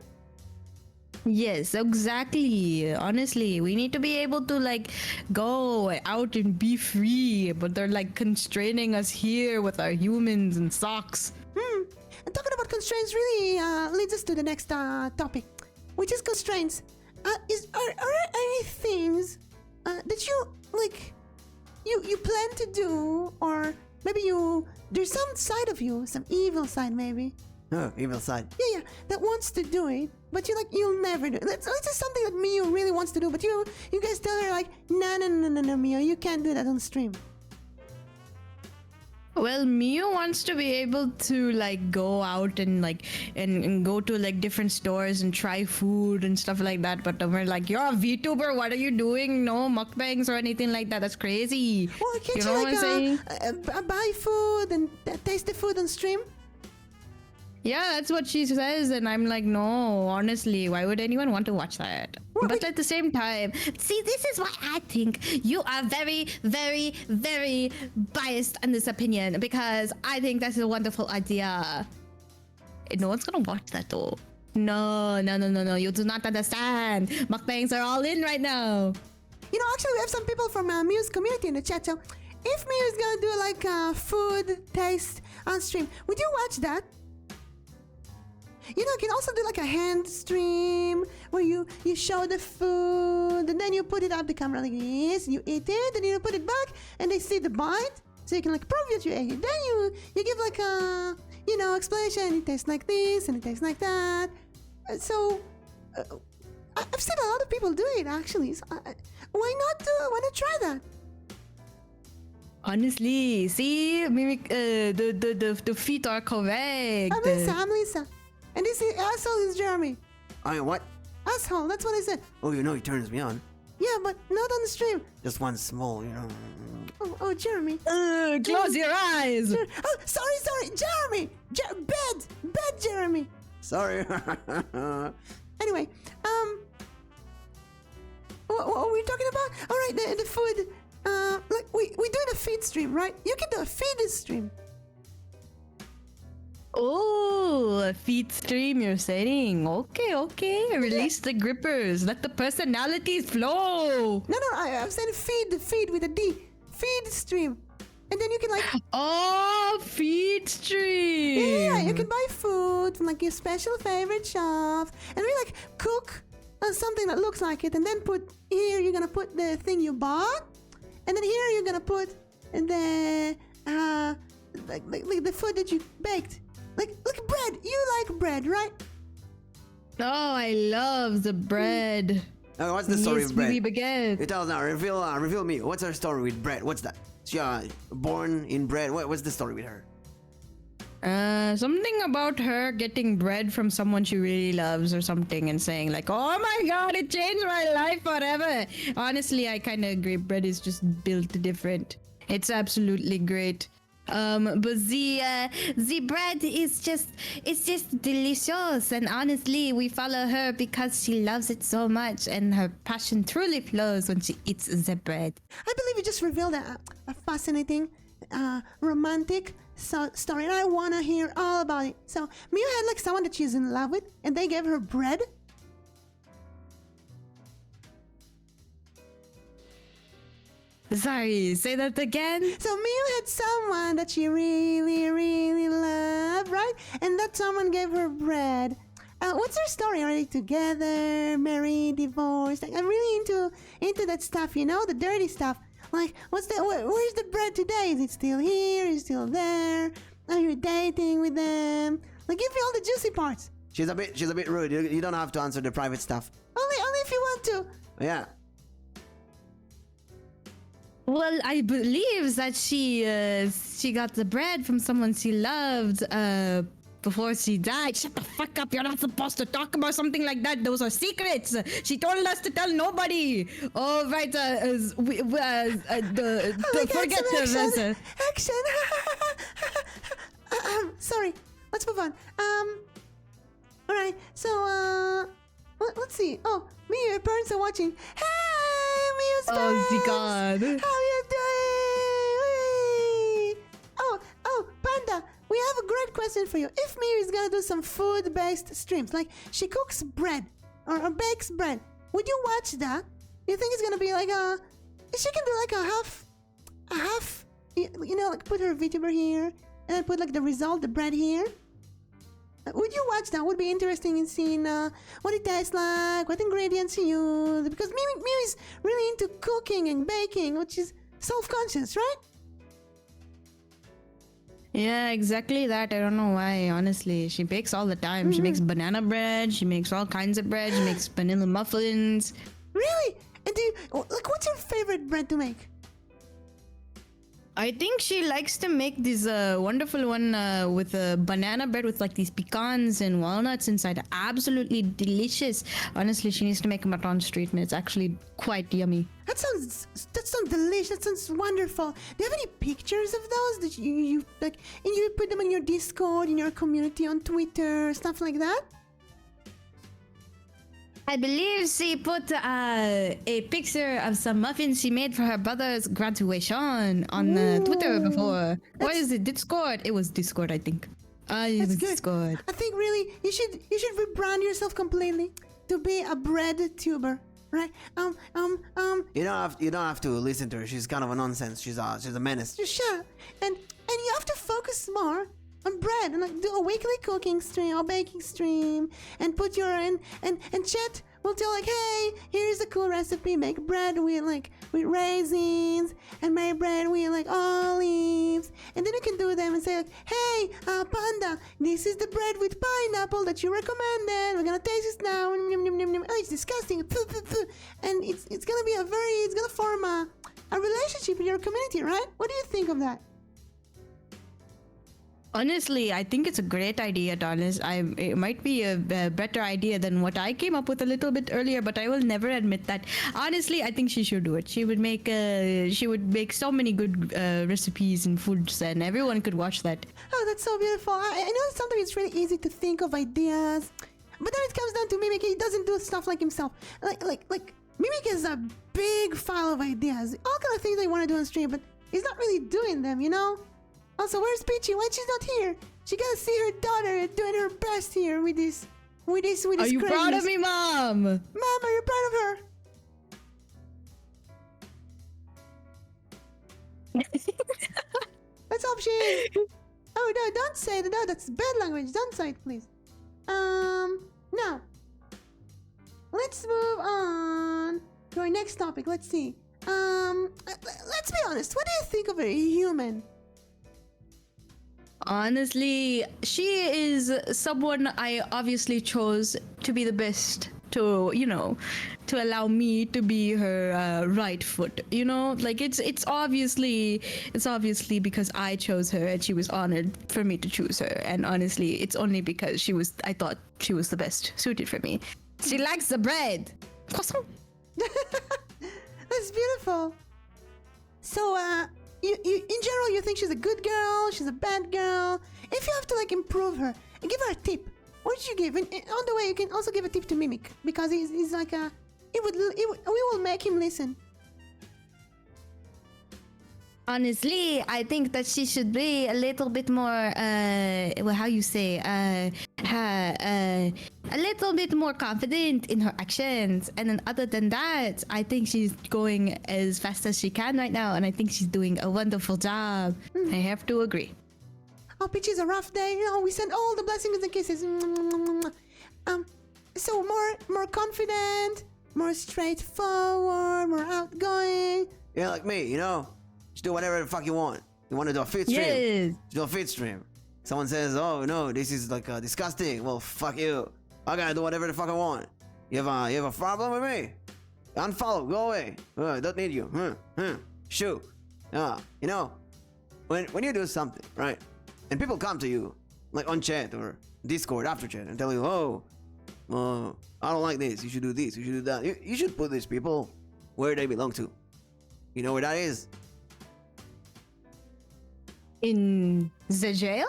Yes, exactly. Honestly, we need to be able to go out and be free, but they're constraining us here with our humans and socks. And talking about constraints really leads us to the next topic, which is constraints. Are there any things that you plan to do, or maybe there's some side of you, some evil side maybe? Oh, evil side. Yeah, that wants to do it, but you'll never do it. It's just something that Miyu really wants to do, but you guys tell her no, Miyu, you can't do that on stream. Well, Miyu wants to be able to go out and and go to different stores and try food and stuff like that. But we're you're a VTuber. What are you doing? No mukbangs or anything like that. That's crazy. Well, can't you know what I'm saying? Buy food and taste the food on stream? Yeah, that's what she says, and I'm no, honestly, why would anyone want to watch that? Well, but at the same time, see, this is why I think you are very biased in this opinion, because I think that's a wonderful idea. No one's gonna watch that though. No, you do not understand. Mukbangs are all in right now. Actually, we have some people from Miyu's community in the chat, so if Miyu is gonna do food taste on stream, would you watch that? You can also do a hand stream where you show the food and then you put it up the camera like this, you eat it, and you put it back and they see the bite, so you can prove that you ate it. Then you give a explanation. It tastes like this and it tastes like that. So I've seen a lot of people do it actually. So why not try that? Honestly, see, Mimic, the feet are correct. I'm Lisa. And this asshole is Jeremy. What? Asshole, that's what I said. Oh, he turns me on. Yeah, but not on the stream. Just one small, Oh, Jeremy. Close your eyes. Oh, sorry, Jeremy. Bed, Jeremy. Sorry. Anyway, what were we talking about? All right, the food. We doing a feed stream, right? You can do a feed stream. Oh, a feed stream, you're saying? Okay. Release the grippers. Let the personalities flow. No, I'm saying feed with a D. Feed stream. And then you can Oh, feed stream. Yeah, you can buy food from your special favorite shops. And we cook something that looks like it. And then here you're gonna put the thing you bought. And then here you're gonna put the the food that you baked. Like bread. You like bread, right? Oh, I love the bread. What's the story Yes, of bread? baby baguette. You tell us now. Reveal me. What's her story with bread? What's that? She born in bread. What's the story with her? Something about her getting bread from someone she really loves or something, and saying oh my god, it changed my life forever. Honestly, I kind of agree. Bread is just built different. It's absolutely great. But the bread is just delicious, and honestly, we follow her because she loves it so much, and her passion truly flows when she eats the bread. I believe you just revealed a fascinating, romantic, story, and I wanna hear all about it. So Miyu had like someone that she's in love with, and they gave her bread. Sorry, say that again. So Miyu had someone that she really, really loved, right? And that someone gave her bread. What's their story? Are they together, married, divorced? Like, I'm really into that stuff, you know, the dirty stuff. Like, where's the bread today? Is it still here? Is it still there? Are you dating with them? Like, give me all the juicy parts. She's a bit rude. You don't have to answer the private stuff. Only if you want to. Yeah. Well, I believe that she got the bread from someone she loved before she died. Shut the fuck up! You're not supposed to talk about something like that. Those are secrets. She told us to tell nobody. All right, forget the action. Sorry. Let's move on. All right. So let's see. Oh, me, your parents are watching. Hey, Miyu's parents. Oh, God. How you doing? Oh, Panda. We have a great question for you. If Miyu is gonna do some food-based streams, like she cooks bread or bakes bread, would you watch that? You think it's gonna be like she can do like a half, you know, like put her VTuber here and then put like the result, the bread here? Would you watch that? Would be interesting in seeing what it tastes like, what ingredients she used, because Miyu is really into cooking and baking, which is self-conscious, right? Yeah, exactly that. I don't know why, honestly. She bakes all the time. She makes banana bread. She makes all kinds of bread. She makes vanilla muffins. Really? And what's your favorite bread to make? I think she likes to make this wonderful one with a banana bread with like these pecans and walnuts inside. Absolutely delicious. Honestly, she needs to make them at on street, and it's actually quite yummy. That sounds delicious. That sounds wonderful. Do you have any pictures of those that you like? And you put them in your Discord, in your community, on Twitter, stuff like that? I believe she put a picture of some muffins she made for her brother's graduation on Twitter before. What is it? Discord? It was Discord, I think. It was good. Discord. I think really you should rebrand yourself completely to be a bread tuber, right? You don't have to listen to her. She's kind of a nonsense. She's a menace. Just shut up. And you have to focus more on bread and like do a weekly cooking stream or baking stream and put your and chat will tell like, hey, here's a cool recipe, make bread with raisins and make bread with like olives, and then you can do them and say like, hey, Panda, this is the bread with pineapple that you recommended, we're gonna taste it now. Oh, it's disgusting. And it's gonna form a relationship in your community, right? What do you think of that? Honestly, I think it's a great idea, Donis. It might be a better idea than what I came up with a little bit earlier, but I will never admit that. Honestly, I think she should do it. She would make so many good recipes and foods, and everyone could watch that. Oh, that's so beautiful. I know sometimes it's really easy to think of ideas, but then it comes down to Mimic. He doesn't do stuff like himself. Like Mimic is a big file of ideas, all kind of things I want to do on stream, but he's not really doing them, you know? Also, where's Peachy? Why she's not here? She gotta see her daughter doing her best here with this Are you proud of me, Mom? Mom, are you proud of her? Let's hope she is. Oh no, don't say that. No, that's bad language. Don't say it, please. Now, let's move on to our next topic. Let's see. Let's be honest. What do you think of a human? Honestly, she is someone I obviously chose to be the best to, to allow me to be her right foot. Like it's obviously because I chose her and she was honored for me to choose her. And honestly, it's only because I thought she was the best suited for me. She likes the bread. Croissant. That's beautiful. So, you in general, you think she's a good girl, she's a bad girl. If you have to like improve her and give her a tip, what would you give? And on the way, you can also give a tip to Mimic because he's like we will make him listen. Honestly, I think that she should be a little bit more, well, how you say, a little bit more confident in her actions. And then other than that, I think she's going as fast as she can right now. And I think she's doing a wonderful job. I have to agree. Oh, Peachy's a rough day. You know, we send all the blessings and kisses. So more confident, more straightforward, more outgoing. Yeah, like me, you know? Just do whatever the fuck you want. You want to do a fit stream? Yes. Just do a fit stream. Someone says, oh no, this is like disgusting. Well, fuck you. I gotta do whatever the fuck I want. You have a problem with me? Unfollow, go away. I don't need you. Shoo. You know, when you do something, right? And people come to you, like on chat or Discord after chat, and tell you, I don't like this. You should do this. You should do that. You should put these people where they belong to. You know where that is? In the jail?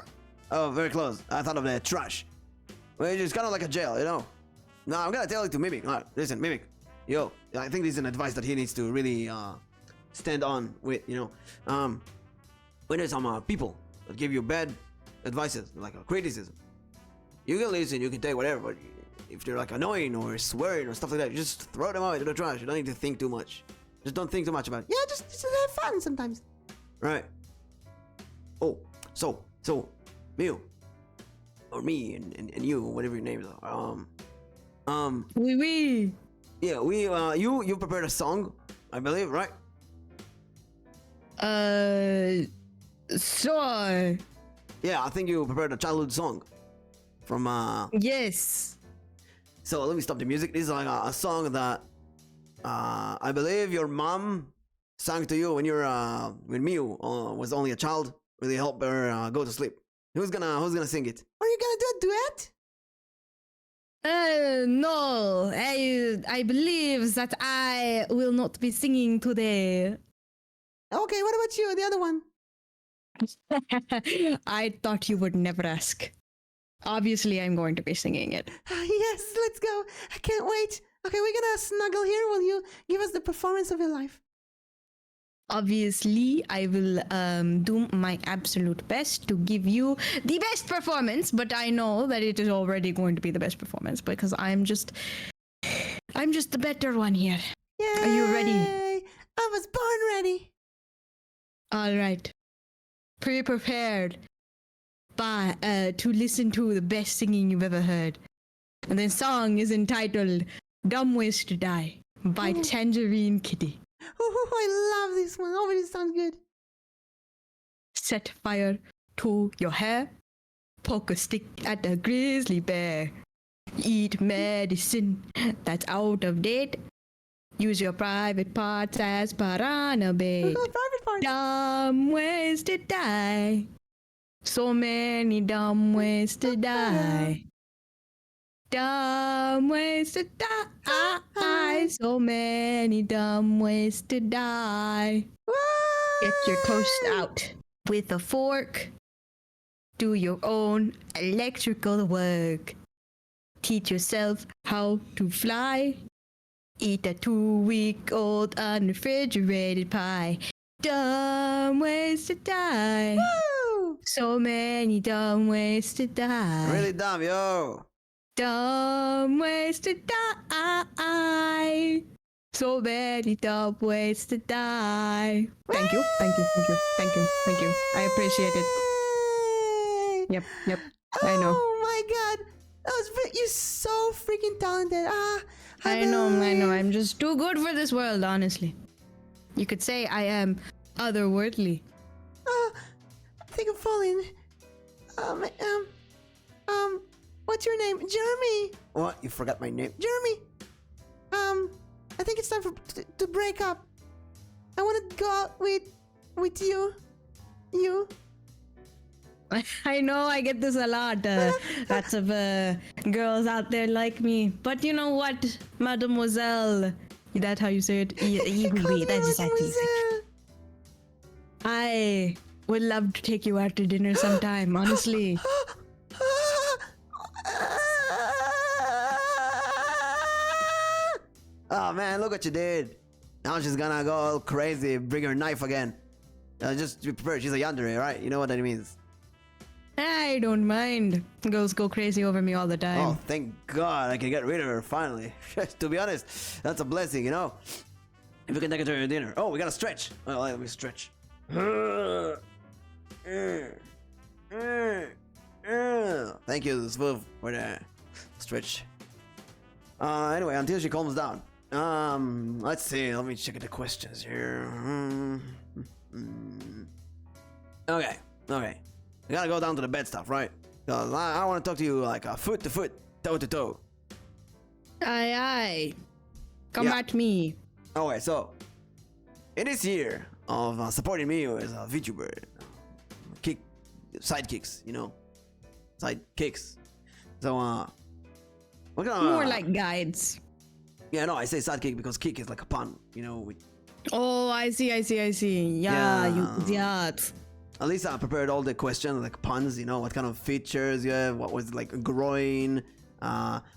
Oh, very close. I thought of the trash. Well, it's kind of like a jail, you know? No, I'm gonna tell it to Mimic. All right, listen, Mimic. Yo, I think this is an advice that he needs to really stand on with, you know? When there's some people that give you bad advices, like a criticism, you can listen, you can take whatever, but if they're like annoying or swearing or stuff like that, you just throw them out to the trash. You don't need to think too much. Just don't think too much about it. Yeah, just have fun sometimes. Right. Oh, so, Miu, or me and you, whatever your names are. Oui. Yeah, you prepared a song, I believe, right? Sure. Yeah, I think you prepared a childhood song from Yes. So let me stop the music. This is like a song that I believe your mom sang to you when when Miu was only a child. Really help her go to sleep. Who's gonna sing it? Are you gonna do a duet? No. I believe that I will not be singing today. Okay, what about you, the other one? I thought you would never ask. Obviously, I'm going to be singing it. Yes, let's go. I can't wait. Okay, we're gonna snuggle here while you give us the performance of your life. Obviously, I will do my absolute best to give you the best performance, but I know that it is already going to be the best performance because I'm just the better one here. Yay! Are you ready? I was born ready. All right. Pre-prepared to listen to the best singing you've ever heard. And the song is entitled Dumb Ways to Die by Tangerine Kitty. Oh, I love this one. Oh, this sounds good. Set fire to your hair. Poke a stick at a grizzly bear. Eat medicine that's out of date. Use your private parts as piranha bait. Private parts. Dumb ways to die. So many dumb ways to die. Dumb ways to die. So many dumb ways to die. Get your toast out with a fork. Do your own electrical work. Teach yourself how to fly. Eat a 2-week-old unrefrigerated pie. Dumb ways to die. Woo! So many dumb ways to die. Really dumb, yo. Dumb ways to die. So many dumb ways to die. Thank you. I appreciate it. Yay! Yep. I know. Oh my god. You're so freaking talented. I know. I'm just too good for this world, honestly. You could say I am otherworldly. I think I'm falling. What's your name? Jeremy. What? You forgot my name? Jeremy. I think it's time to break up. I want to go out with you. You. I know I get this a lot. Lots of girls out there like me. But you know what, mademoiselle? That's how you say it? That's exactly it. I would love to take you out to dinner sometime, honestly. Oh man, look what you did. Now she's gonna go all crazy, bring her knife again. Just to be prepared, she's a yandere, right? You know what that means. I don't mind. Girls go crazy over me all the time. Oh, thank God I can get rid of her finally. To be honest, that's a blessing, you know? If we can take her to her dinner. Oh, we gotta stretch. Oh, let me stretch. Thank you, Svuv, for the stretch. Anyway, until she calms down. Let's see. Let me check the questions here. Okay. We gotta go down to the bed stuff, right? Because I want to talk to you like foot to foot, toe to toe. Aye. Come Yeah. at me. Okay, so in this year of supporting me as a VTuber, sidekicks, you know, sidekicks. So we're gonna More like guides. yeah, no, I say sidekick because kick is like a pun, you know. Oh, I see. Yeah, Yeah. idiot. At least I prepared all the questions, like puns, you know, what kind of features you have, what was like growing,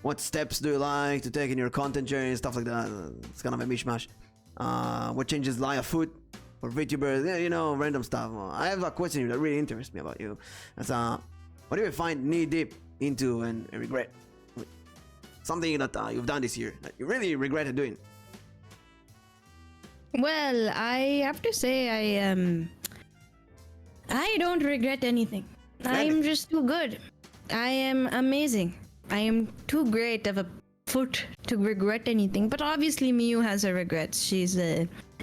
what steps do you like to take in your content journey, stuff like that. It's kind of a mishmash. What changes lie afoot for VTubers, yeah, you know, random stuff. I have a question that really interests me about you. That's what do you find knee deep into and regret? Something that you've done this year that you really regretted doing. Well, I have to say I don't regret anything. I'm just too good. I am amazing. I am too great of a foot to regret anything. But obviously Miyu has her regrets. She's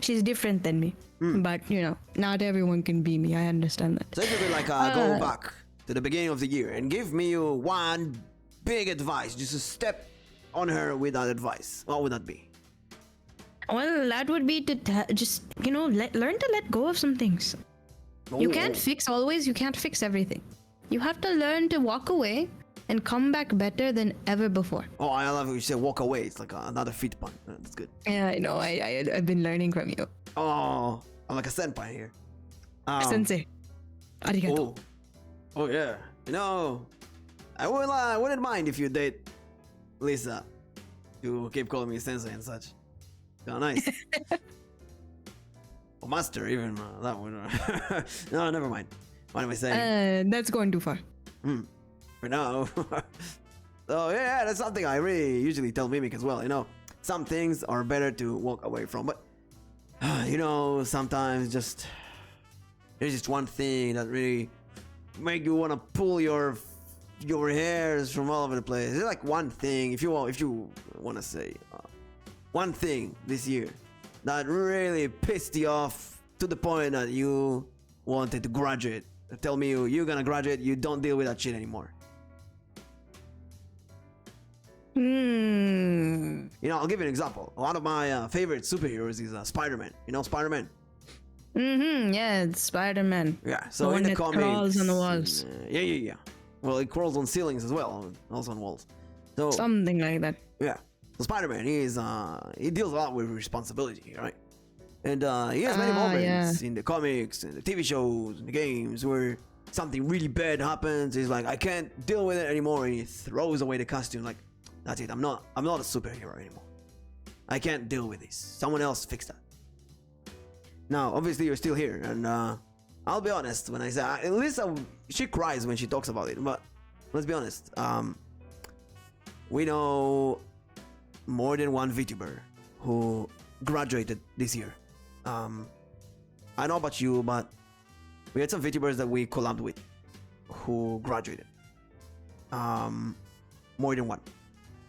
different than me. But you know, not everyone can be me. I understand that. So if you could like go back to the beginning of the year and give Miyu one big advice, just a step on her with that advice, what would that be? Well, that would be to just, you know, learn to let go of some things. You can't fix always, you can't fix everything. You have to learn to walk away and come back better than ever before. Oh, I love how you say walk away. It's like another feet pun. That's good. Yeah, I know. I've been learning from you. Oh, I'm like a senpai here. Sensei. Arigato. Oh yeah. You know, I wouldn't mind if you date Lisa. You keep calling me sensei and such. Oh, nice. Or master even. That one. No, never mind. What am I saying? That's going too far. For now. So yeah, that's something I really usually tell Mimic as well. You know, some things are better to walk away from, but you know, sometimes there's just one thing that really make you want to pull your hairs from all over the place. There's like one thing, if you want to say one thing this year that really pissed you off to the point that you wanted to graduate. Tell me you're gonna graduate, you don't deal with that shit anymore. You know, I'll give you an example. One of my favorite superheroes is Spider-Man. You know Spider-Man? Yeah, it's Spider-Man. Yeah, so the in one the that comics... crawls on the walls. Yeah. Well, it crawls on ceilings as well, also on walls. So Something like that. yeah. So Spider-Man, he deals a lot with responsibility, right? And he has many moments in the comics, and the TV shows, and the games where something really bad happens. He's like, I can't deal with it anymore, and he throws away the costume. Like, that's it. I'm not a superhero anymore. I can't deal with this. Someone else fix that. Now, obviously, you're still here, and I'll be honest when I say, at least she cries when she talks about it. But let's be honest. We know more than one VTuber who graduated this year. I know about you, but we had some VTubers that we collabed with who graduated. More than one.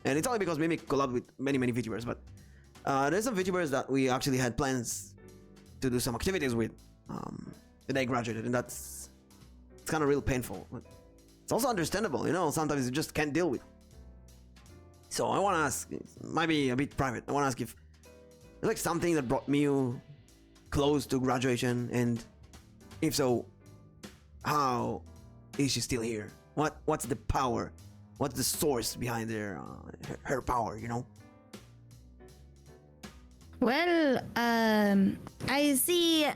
And it's only because Mimic collabed with many VTubers, but there's some VTubers that we actually had plans to do some activities with. And they graduated, and it's kind of real painful. But it's also understandable, you know, sometimes you just can't deal with. So I want to ask, it might be a bit private, I want to ask if there's like something that brought Miyu close to graduation, and if so, how is she still here? What's the power? What's the source behind her power, you know? Well, I see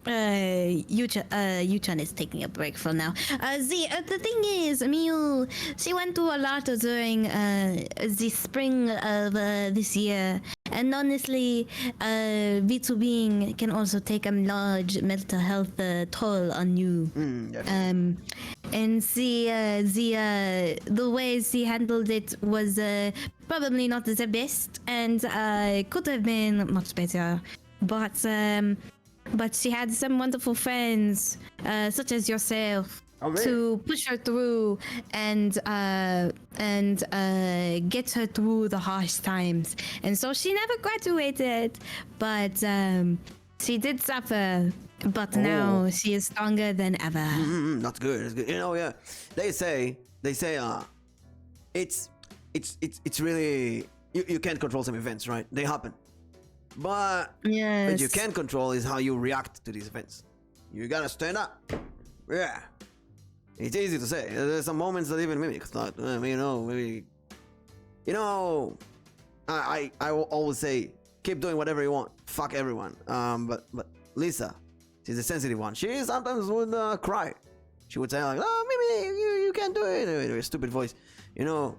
Yu-chan is taking a break for now. The thing is, Miyu, she went through a lot during the spring of this year, And honestly, vTubing can also take a large mental health toll on you. Yes. And the way she handled it was probably not the best, and could have been much better. But she had some wonderful friends, such as yourself, to push her through and get her through the harsh times. And so she never graduated, but she did suffer. But now she is stronger than ever. That's good. That's good. You know, yeah. They say, it's really you can't control some events, right? They happen. But Yes. what you can control is how you react to these events. You gotta stand up. Yeah. It's easy to say. There's some moments that even Mimic thought, maybe. I will always say, keep doing whatever you want. Fuck everyone. But Lisa, she's a sensitive one. She sometimes would cry. She would say like, "Oh, Mimi, you can't do it." In a stupid voice. You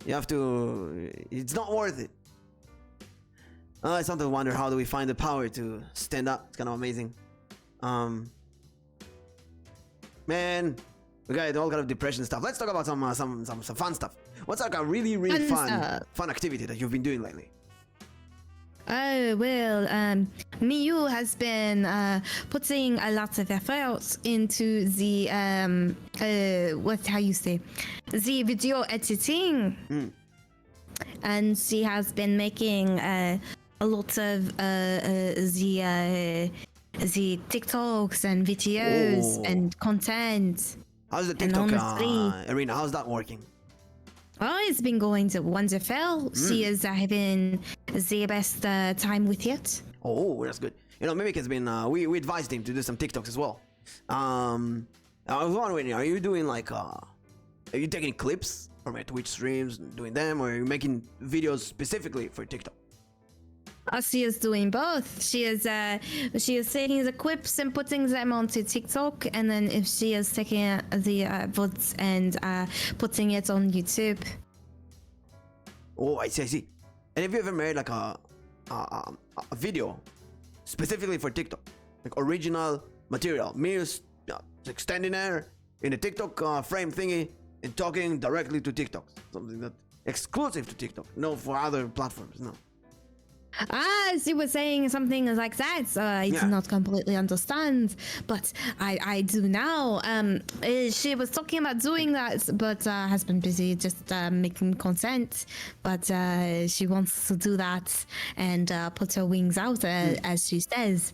have to. It's not worth it. I sometimes wonder, how do we find the power to stand up? It's kind of amazing. Man, we got all kind of depression stuff. Let's talk about some fun stuff. What's like a really fun activity that you've been doing lately? Oh, well, Miyu has been putting a lot of effort into the, the video editing. And she has been making a lot of the TikToks and videos and content. How's the TikTok arena? How's that working? Oh, it's been going to wonderful. She is having the best time with it. Oh, that's good. Mimic has been. We advised him to do some TikToks as well. I was wondering, are you doing like? Are you taking clips from your Twitch streams and doing them, or are you making videos specifically for TikTok? She is doing both. She is taking the clips and putting them onto TikTok, and then if she is taking the VODs and putting it on YouTube. Oh, I see. And have you ever made like a video specifically for TikTok, like original material? Me like standing there in a TikTok frame thingy and talking directly to TikTok, something that exclusive to TikTok, no for other platforms, no. She was saying something like that, so I do not completely understand, but I do now. She was talking about doing that, but has been busy just making content, but she wants to do that and put her wings out, as she says.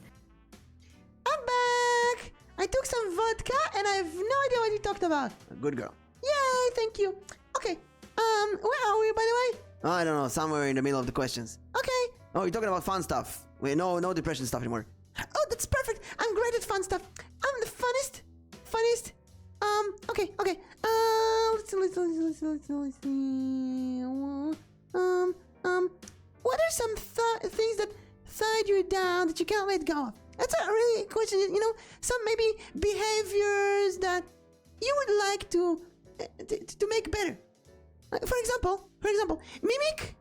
I'm back! I took some vodka and I have no idea what you talked about. Good girl. Yay, thank you. Okay, where are we, by the way? Oh, I don't know, somewhere in the middle of the questions. Okay. Oh, you're talking about fun stuff. Wait, no depression stuff anymore. Oh, that's perfect. I'm great at fun stuff. I'm the funniest. Okay. Let's see. What are some things that thawed you down that you can't let go of? That's a really question. Some maybe behaviors that you would like to make better. For example, Mimic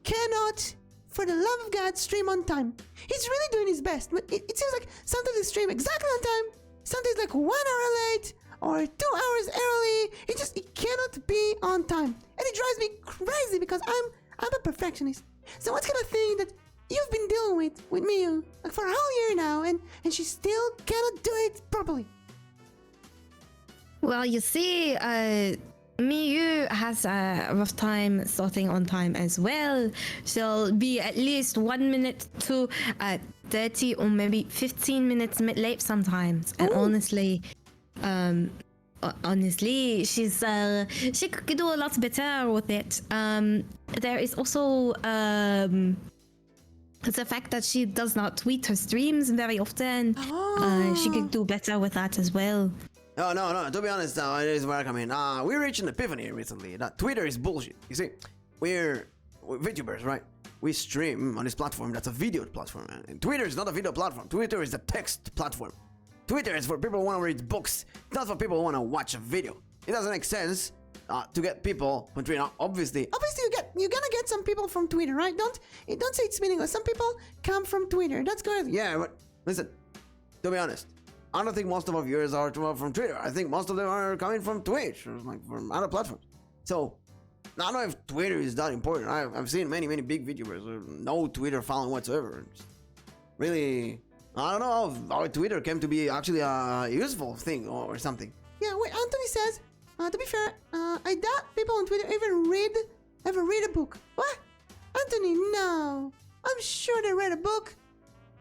cannot, for the love of God, stream on time. He's really doing his best, but it seems like sometimes he stream exactly on time, sometimes like 1 hour late or 2 hours early. He cannot be on time, and it drives me crazy because I'm a perfectionist. So what's kind of thing that you've been dealing with Miyu like for a whole year now, and she still cannot do it properly? Well, you see, Miyu has a rough time starting on time as well. She'll be at least 1 minute to 30 or maybe 15 minutes late sometimes. And honestly, she could do a lot better with it. There is also the fact that she does not tweet her streams very often. She could do better with that as well. Oh, no. To be honest, it is where I come in. We reached an epiphany recently that Twitter is bullshit. You see, we're VTubers, right? We stream on this platform that's a video platform. And Twitter is not a video platform. Twitter is a text platform. Twitter is for people who want to read books. It's not for people who want to watch a video. It doesn't make sense to get people from Twitter. Obviously, you're gonna get some people from Twitter, right? Don't say it's meaningless. Some people come from Twitter. That's good. yeah, but listen, to be honest, I don't think most of our viewers are from Twitter. I think most of them are coming from Twitch or like from other platforms. So I don't know if Twitter is that important. I've seen many big VTubers with no Twitter following whatsoever. Really, I don't know if our Twitter came to be actually a useful thing or something. Yeah, wait, Anthony says, to be fair, I doubt people on Twitter ever read a book. What? Anthony, no. I'm sure they read a book.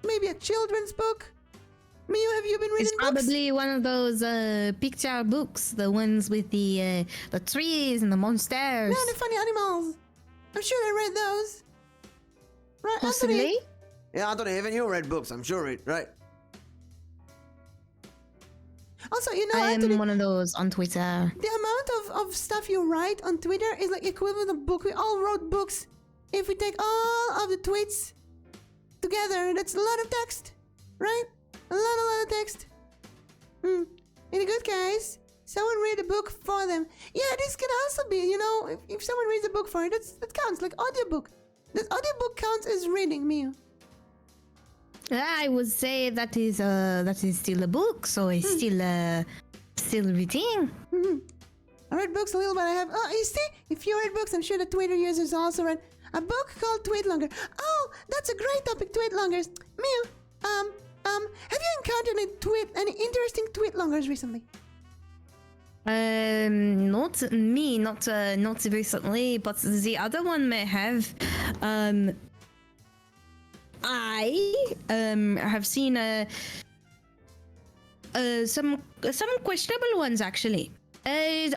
Maybe a children's book. Miyu, have you been reading It's books? probably one of those picture books, the ones with the trees and the monsters. Yeah, the funny animals. I'm sure they read those. Right, Possibly. Anthony? Yeah, Anthony, even you read books, I'm sure, right? Also, you know, I Anthony, am one of those on Twitter. the amount of stuff you write on Twitter is like equivalent of book. We all wrote books. If we take all of the tweets together, that's a lot of text, right? A lot of text. In a good case, someone read a book for them. Yeah, this can also be, you know, if someone reads a book for you, that counts, like audiobook. This audiobook counts as reading, Miyu. I would say that is still a book, so it's still reading. I read books a little bit. I have. Oh, you see, if you read books, I'm sure the Twitter users also read a book called Tweet Longer. Oh, that's a great topic, Tweet Longers. Miyu, have you encountered any interesting Tweet Longers recently? Not me, not recently, but the other one may have. I have seen some questionable ones actually.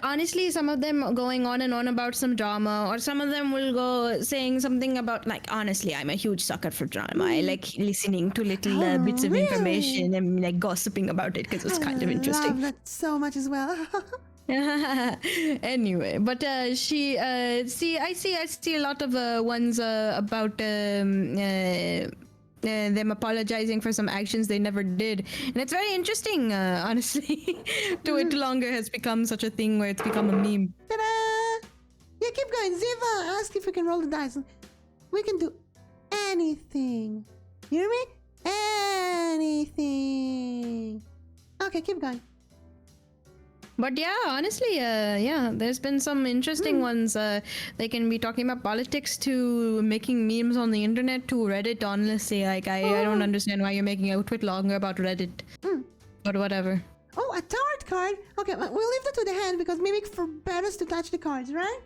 Honestly, some of them going on and on about some drama, or some of them will go saying something about, like, honestly, I'm a huge sucker for drama. I like listening to little bits of information and like gossiping about it because it's kind of interesting. I love that so much as well. Anyway, but I see a lot of ones about them apologizing for some actions they never did, and it's very interesting. Honestly, Tweet Longer has become such a thing where it's become a meme. Ta-da! Yeah, keep going. Ziva, ask if we can roll the dice. We can do anything. You hear me? Anything. Okay, keep going. But yeah, honestly, there's been some interesting ones. They can be talking about politics to making memes on the internet to Reddit. Honestly, like I don't understand why you're making a Tweet Longer about Reddit. But whatever. Oh, a tarot card. Okay, we'll leave that to the hand because Mimic forbade us to touch the cards, right?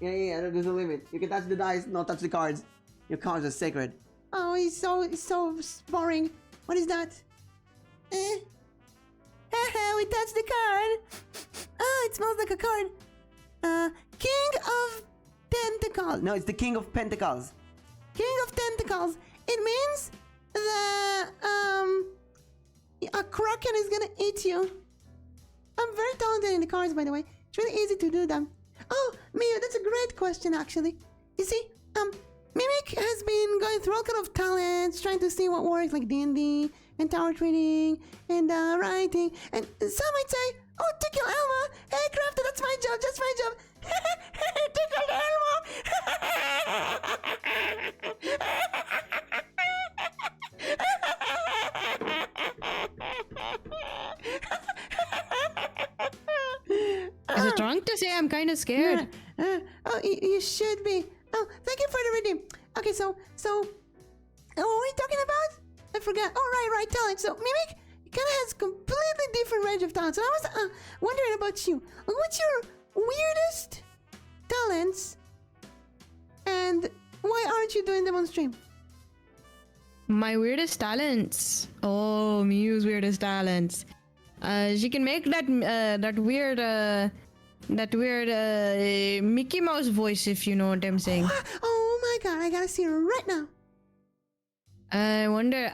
Yeah, there's a limit. You can touch the dice, not touch the cards. Your cards are sacred. Oh, he's so boring. What is that? We touched the card. Oh, it smells like a card. King of Tentacles. No, it's the King of Pentacles. King of Tentacles. It means that a kraken is gonna eat you. I'm very talented in the cards, by the way. It's really easy to do them. Oh, Mia, that's a great question, actually. You see, Mimic has been going through all kind of talents, trying to see what works, like D&D and tarot reading and writing. And some might say, "Oh, tickle Elmo! Hey, Crafter, that's my job, just my job." Tickle Elmo! Is it wrong to say I'm kind of scared? Oh, you should be. Oh, thank you for the redeem. Okay, so, what were we talking about? I forgot. Oh, right, talent. So, Mimic kind of has completely different range of talents. And I was wondering about you. What's your weirdest talents? And why aren't you doing them on stream? My weirdest talents. Oh, Mew's weirdest talents. She can make that weird Mickey Mouse voice, if you know what I'm saying. Oh my god, I gotta see her right now. I wonder,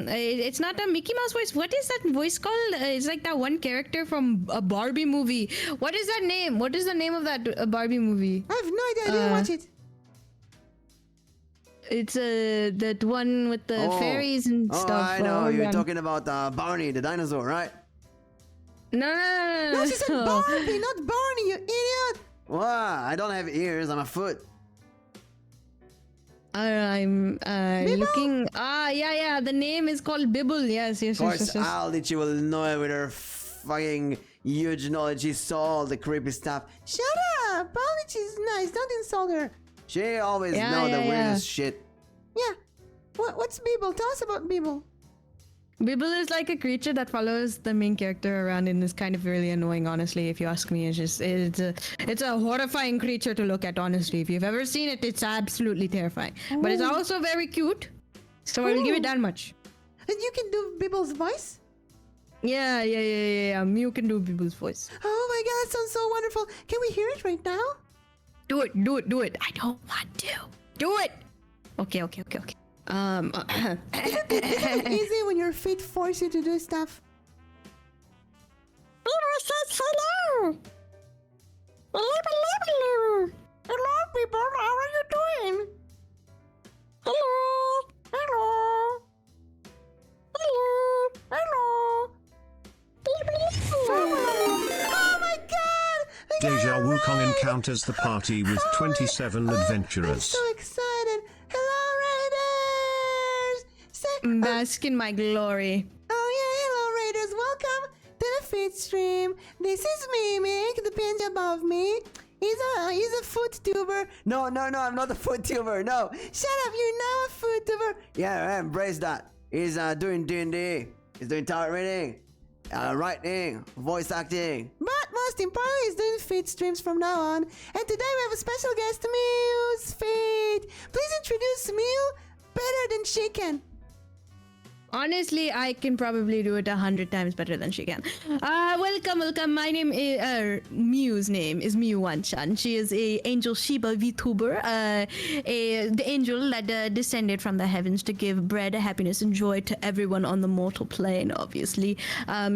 it's not a Mickey Mouse voice. What is that voice called? It's like that one character from a Barbie movie. What is that name? What is the name of that Barbie movie? I have no idea. I didn't watch it. It's that one with the fairies and stuff. I know. Hold You're on. talking about Barney, the dinosaur, right? No. No, she said Barbie, not Barney, you idiot. What? I don't have ears. I'm a foot. I'm looking. Yeah. The name is called Bibble. Yes. Of course, Aldich will know it with her fucking huge knowledge. She saw all the creepy stuff. Shut up! Aldich is nice. Don't insult her. She always know the weirdest shit. Yeah. What's Bibble? Tell us about Bibble. Bibble is like a creature that follows the main character around and is kind of really annoying, honestly, if you ask me. It's a horrifying creature to look at, honestly. If you've ever seen it, it's absolutely terrifying. But it's also very cute. So I'll give it that much. And you can do Bibble's voice? Yeah. Mew can do Bibble's voice. Oh my god, that sounds so wonderful. Can we hear it right now? Do it. I don't want to. Do it. Okay. Isn't it easy when your feet force you to do stuff? Hello. Hello, people. How are you doing? Hello. Oh my god! Deja Wukong encounters the party with 27 I'm adventurers. so excited. Hello, Raiders! Bask in my glory. Oh yeah, hello, Raiders. Welcome to the feed stream. This is Mimic, the page above me. He's a food tuber. No, I'm not a foot tuber. No. Shut up, you're now a food tuber. Yeah, I embrace that. He's doing D&D. He's doing tarot reading, writing, voice acting. But most importantly, he's doing feed streams from now on. And today we have a special guest, Mew's Feed. Please introduce Mew better than she can. Honestly, I can probably do it 100 times better than she can. Welcome. My name is Mew's name is miyuwanchan. She is a angel Shiba vTuber, the angel that descended from the heavens to give bread, happiness, and joy to everyone on the mortal plane. Obviously,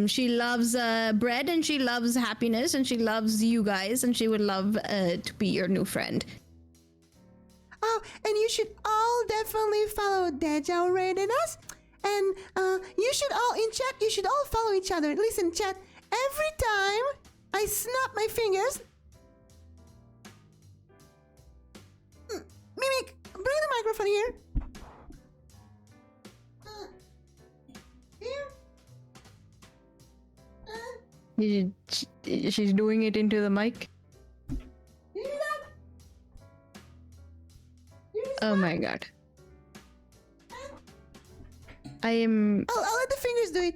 she loves bread and she loves happiness and she loves you guys and she would love to be your new friend. Oh, and you should all definitely follow Deja Rated Us. And you should all, in chat, you should all follow each other. Listen, chat, every time I snap my fingers... Mimic, bring the microphone here. Here. She's doing it into the mic. You hear that? You hear Oh my god. I'll let the fingers do it.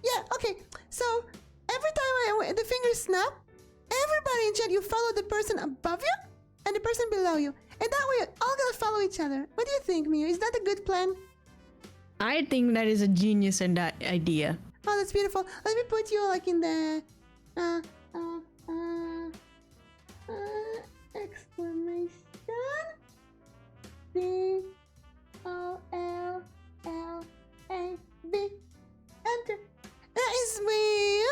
Yeah, okay. So every time the fingers snap, everybody in chat, you follow the person above you and the person below you. And that way, you're all gonna follow each other. What do you think, Mew? Is that a good plan? I think that is a genius idea. Oh, that's beautiful. Let me put you like in the exclamation D-O-L-L-A-B. Enter. That is Mew.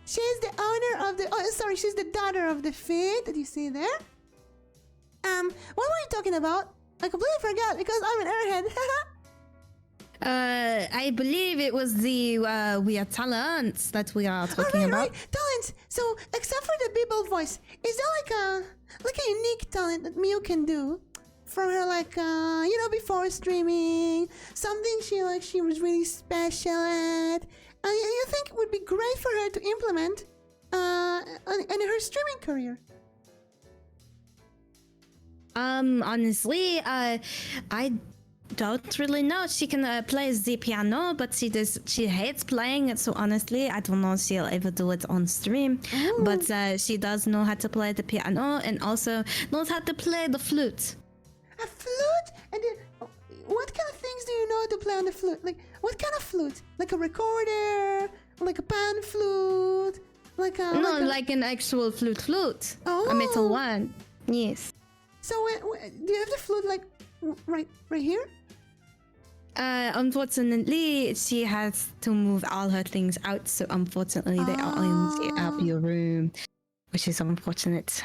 She's the owner of the. Oh, sorry, she's the daughter of the feed that you see there. What were you talking about? I completely forgot because I'm an airhead. I believe it was the we are talents that we are talking about. Right. Talents. So, except for the Bibble voice, is there like a unique talent that Mew can do from her, like before streaming, something she was really special at, and you think it would be great for her to implement in her streaming career? Honestly, I don't really know. She can play the piano, but she hates playing it. So honestly, I don't know if she'll ever do it on stream. Ooh. But she does know how to play the piano and also knows how to play the flute. A flute? And then, what kind of things do you know how to play on the flute? Like, what kind of flute? Like a recorder? Like a pan flute? Like an actual flute. Oh. A metal one. Yes. So, do you have the flute like right here? Unfortunately, she has to move all her things out. So unfortunately, they are in the Elboim room, which is unfortunate.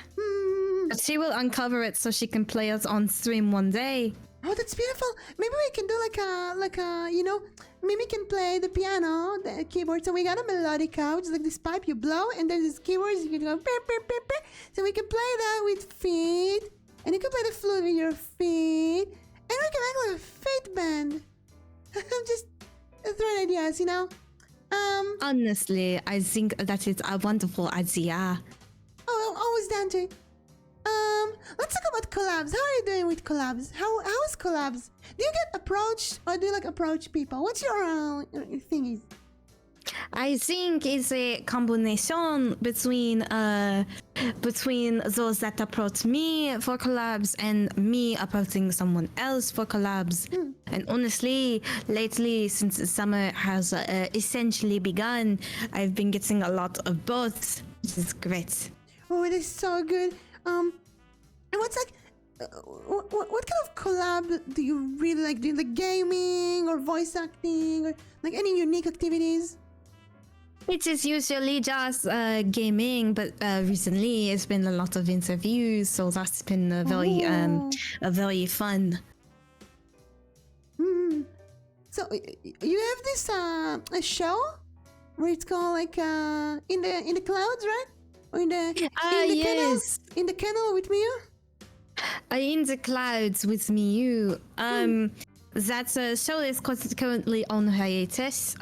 But she will uncover it so she can play us on stream one day. Oh, that's beautiful. Maybe we can do like a Mimi can play the piano, the keyboard. So we got a melodica, which is like this pipe you blow, and there's these keyboards you can go. Beep, beep, beep, beep. So we can play that with feet, and you can play the flute with your feet, and we can make like a feet band. I'm just throwing ideas, you know. Honestly, I think that is a wonderful idea. Oh, I'm always down to it. Let's talk about collabs. How are you doing with collabs? How is collabs? Do you get approached or do you like approach people? What's your thingies? I think it's a combination between those that approach me for collabs and me approaching someone else for collabs. And honestly, lately, since the summer has essentially begun, I've been getting a lot of both, which is great. Oh, it is so good. And what's like, what kind of collab do you really like? Do you like gaming or voice acting or like any unique activities? It is usually just gaming, but recently it's been a lot of interviews, so that's been very fun. So you have this a show where it's called like in the clouds, right? Or in the yes, in the kennel with Miyu? In the clouds with Miyu. That show is currently on hiatus.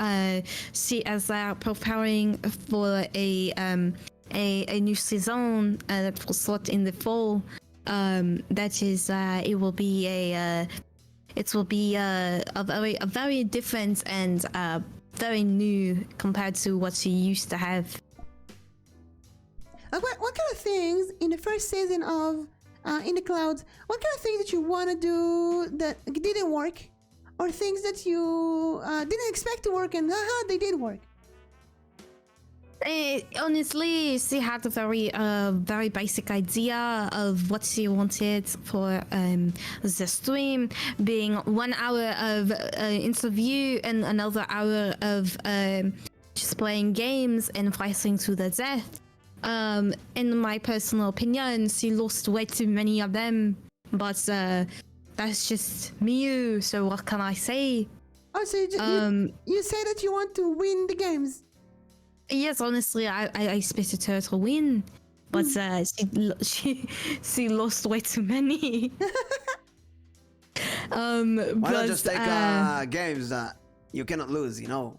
She is preparing for a new season that will start in the fall. That is, it will be a very different and very new compared to what she used to have. Like what kind of things in the first season of In the Clouds, what kind of things that you want to do that didn't work? Or things that you didn't expect to work and they did work? Honestly, she had a very basic idea of what she wanted for the stream, being 1 hour of interview and another hour of just playing games and fighting to the death. In my personal opinion, she lost way too many of them, but that's just Miyu, so what can I say? Oh, so you say that you want to win the games? Yes, honestly, I expected her to win, but she lost way too many. Why not just take games that you cannot lose, you know?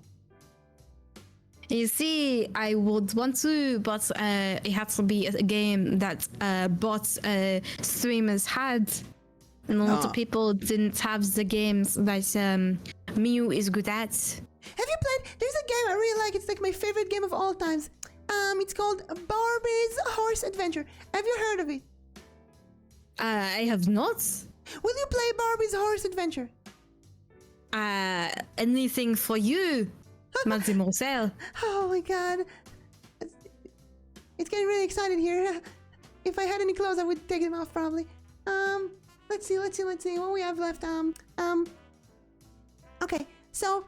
You see, I would want to, but it had to be a game that both streamers had. And a lot of people didn't have the games that Miyu is good at. Have you played? There's a game I really like. It's like my favorite game of all times. It's called Barbie's Horse Adventure. Have you heard of it? I have not. Will you play Barbie's Horse Adventure? Anything for you, Mademoiselle. Oh my god. It's getting really excited here. If I had any clothes, I would take them off probably. Let's see. What we have left? Okay, so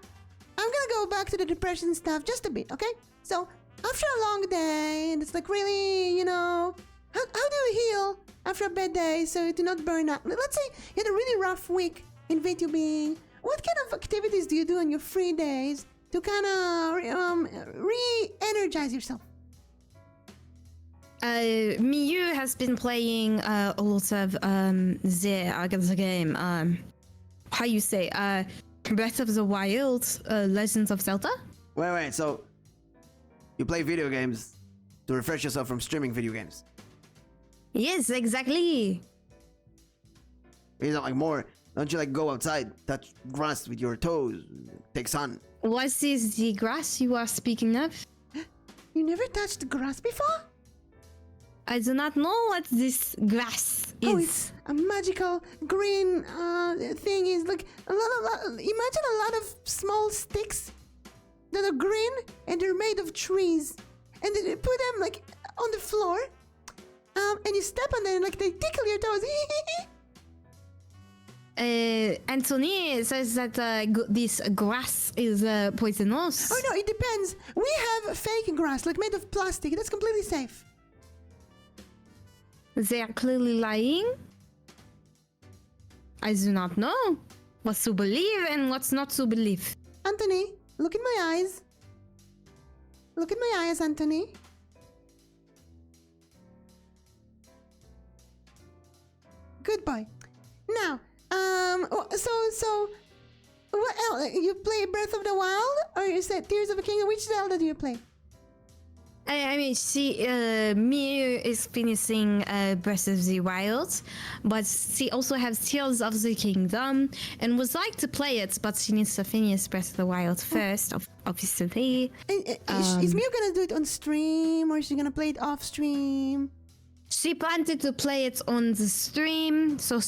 I'm gonna go back to the depression stuff just a bit, okay? So after a long day, and it's like really, you know, how do you heal after a bad day so you do not burn out? Let's say you had a really rough week in vTubing. What kind of activities do you do on your free days to kind of re-energize yourself? Miyu has been playing a lot of the game. How you say? Breath of the Wild, Legends of Zelda. Wait. So you play video games to refresh yourself from streaming video games? Yes, exactly. Is that like more? Don't you like go outside, touch grass with your toes, take sun? What is the grass you are speaking of? You never touched grass before? I do not know what this grass is. Oh, it's a magical green thing. Is like imagine a lot of small sticks that are green and they're made of trees, and then you put them like on the floor, and you step on them and like they tickle your toes. Anthony says that this grass is poisonous. Oh no, it depends. We have fake grass, like made of plastic. That's completely safe. They are clearly lying. I do not know what to believe and what's not to believe. Anthony, look in my eyes. Look in my eyes, Anthony. Good boy. Now, so, what else? You play Breath of the Wild, or you said Tears of the Kingdom? Which Zelda do you play? I mean, Miyu is finishing Breath of the Wild, but she also has Tears of the Kingdom and would like to play it, but she needs to finish Breath of the Wild first, obviously. Is Miyu gonna do it on stream, or is she gonna play it off stream? She planted to play it on the stream, so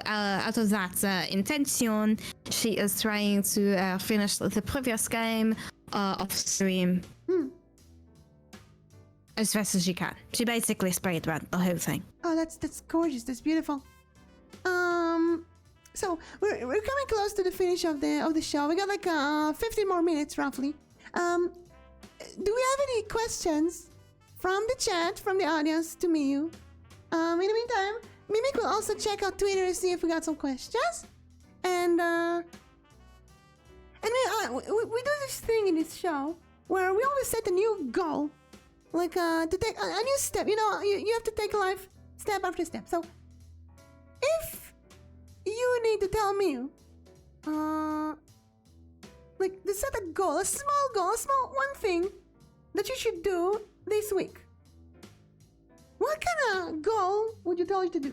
out of that intention, she is trying to finish the previous game off stream. As fast as she can. She basically sprayed the whole thing. Oh, that's gorgeous. That's beautiful. So we're coming close to the finish of the show. We got like 15 more minutes roughly. Do we have any questions from the chat, from the audience to Miyu? In the meantime, Mimic will also check out Twitter to see if we got some questions. And we do this thing in this show where we always set a new goal. Like to take a new step, you know, you have to take life step after step. So if you need to tell me, like to set a goal, a small one thing that you should do this week, what kind of goal would you tell her to do?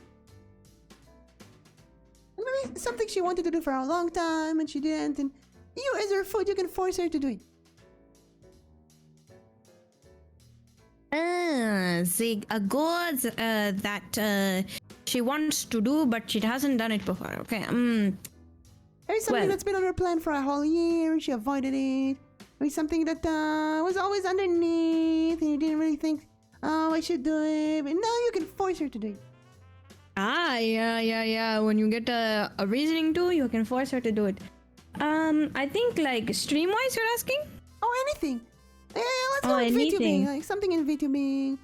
Maybe something she wanted to do for a long time and she didn't, and you as her foot, you can force her to do it. A goal that she wants to do, but she hasn't done it before. Okay. Maybe something that's been on her plan for a whole year and she avoided it. Maybe something that was always underneath and you didn't really think, oh, I should do it. But now you can force her to do it. Yeah. When you get a reasoning to, you can force her to do it. I think like stream-wise, you're asking? Oh, anything. Yeah, let's go with VTubing. Like something in VTubing.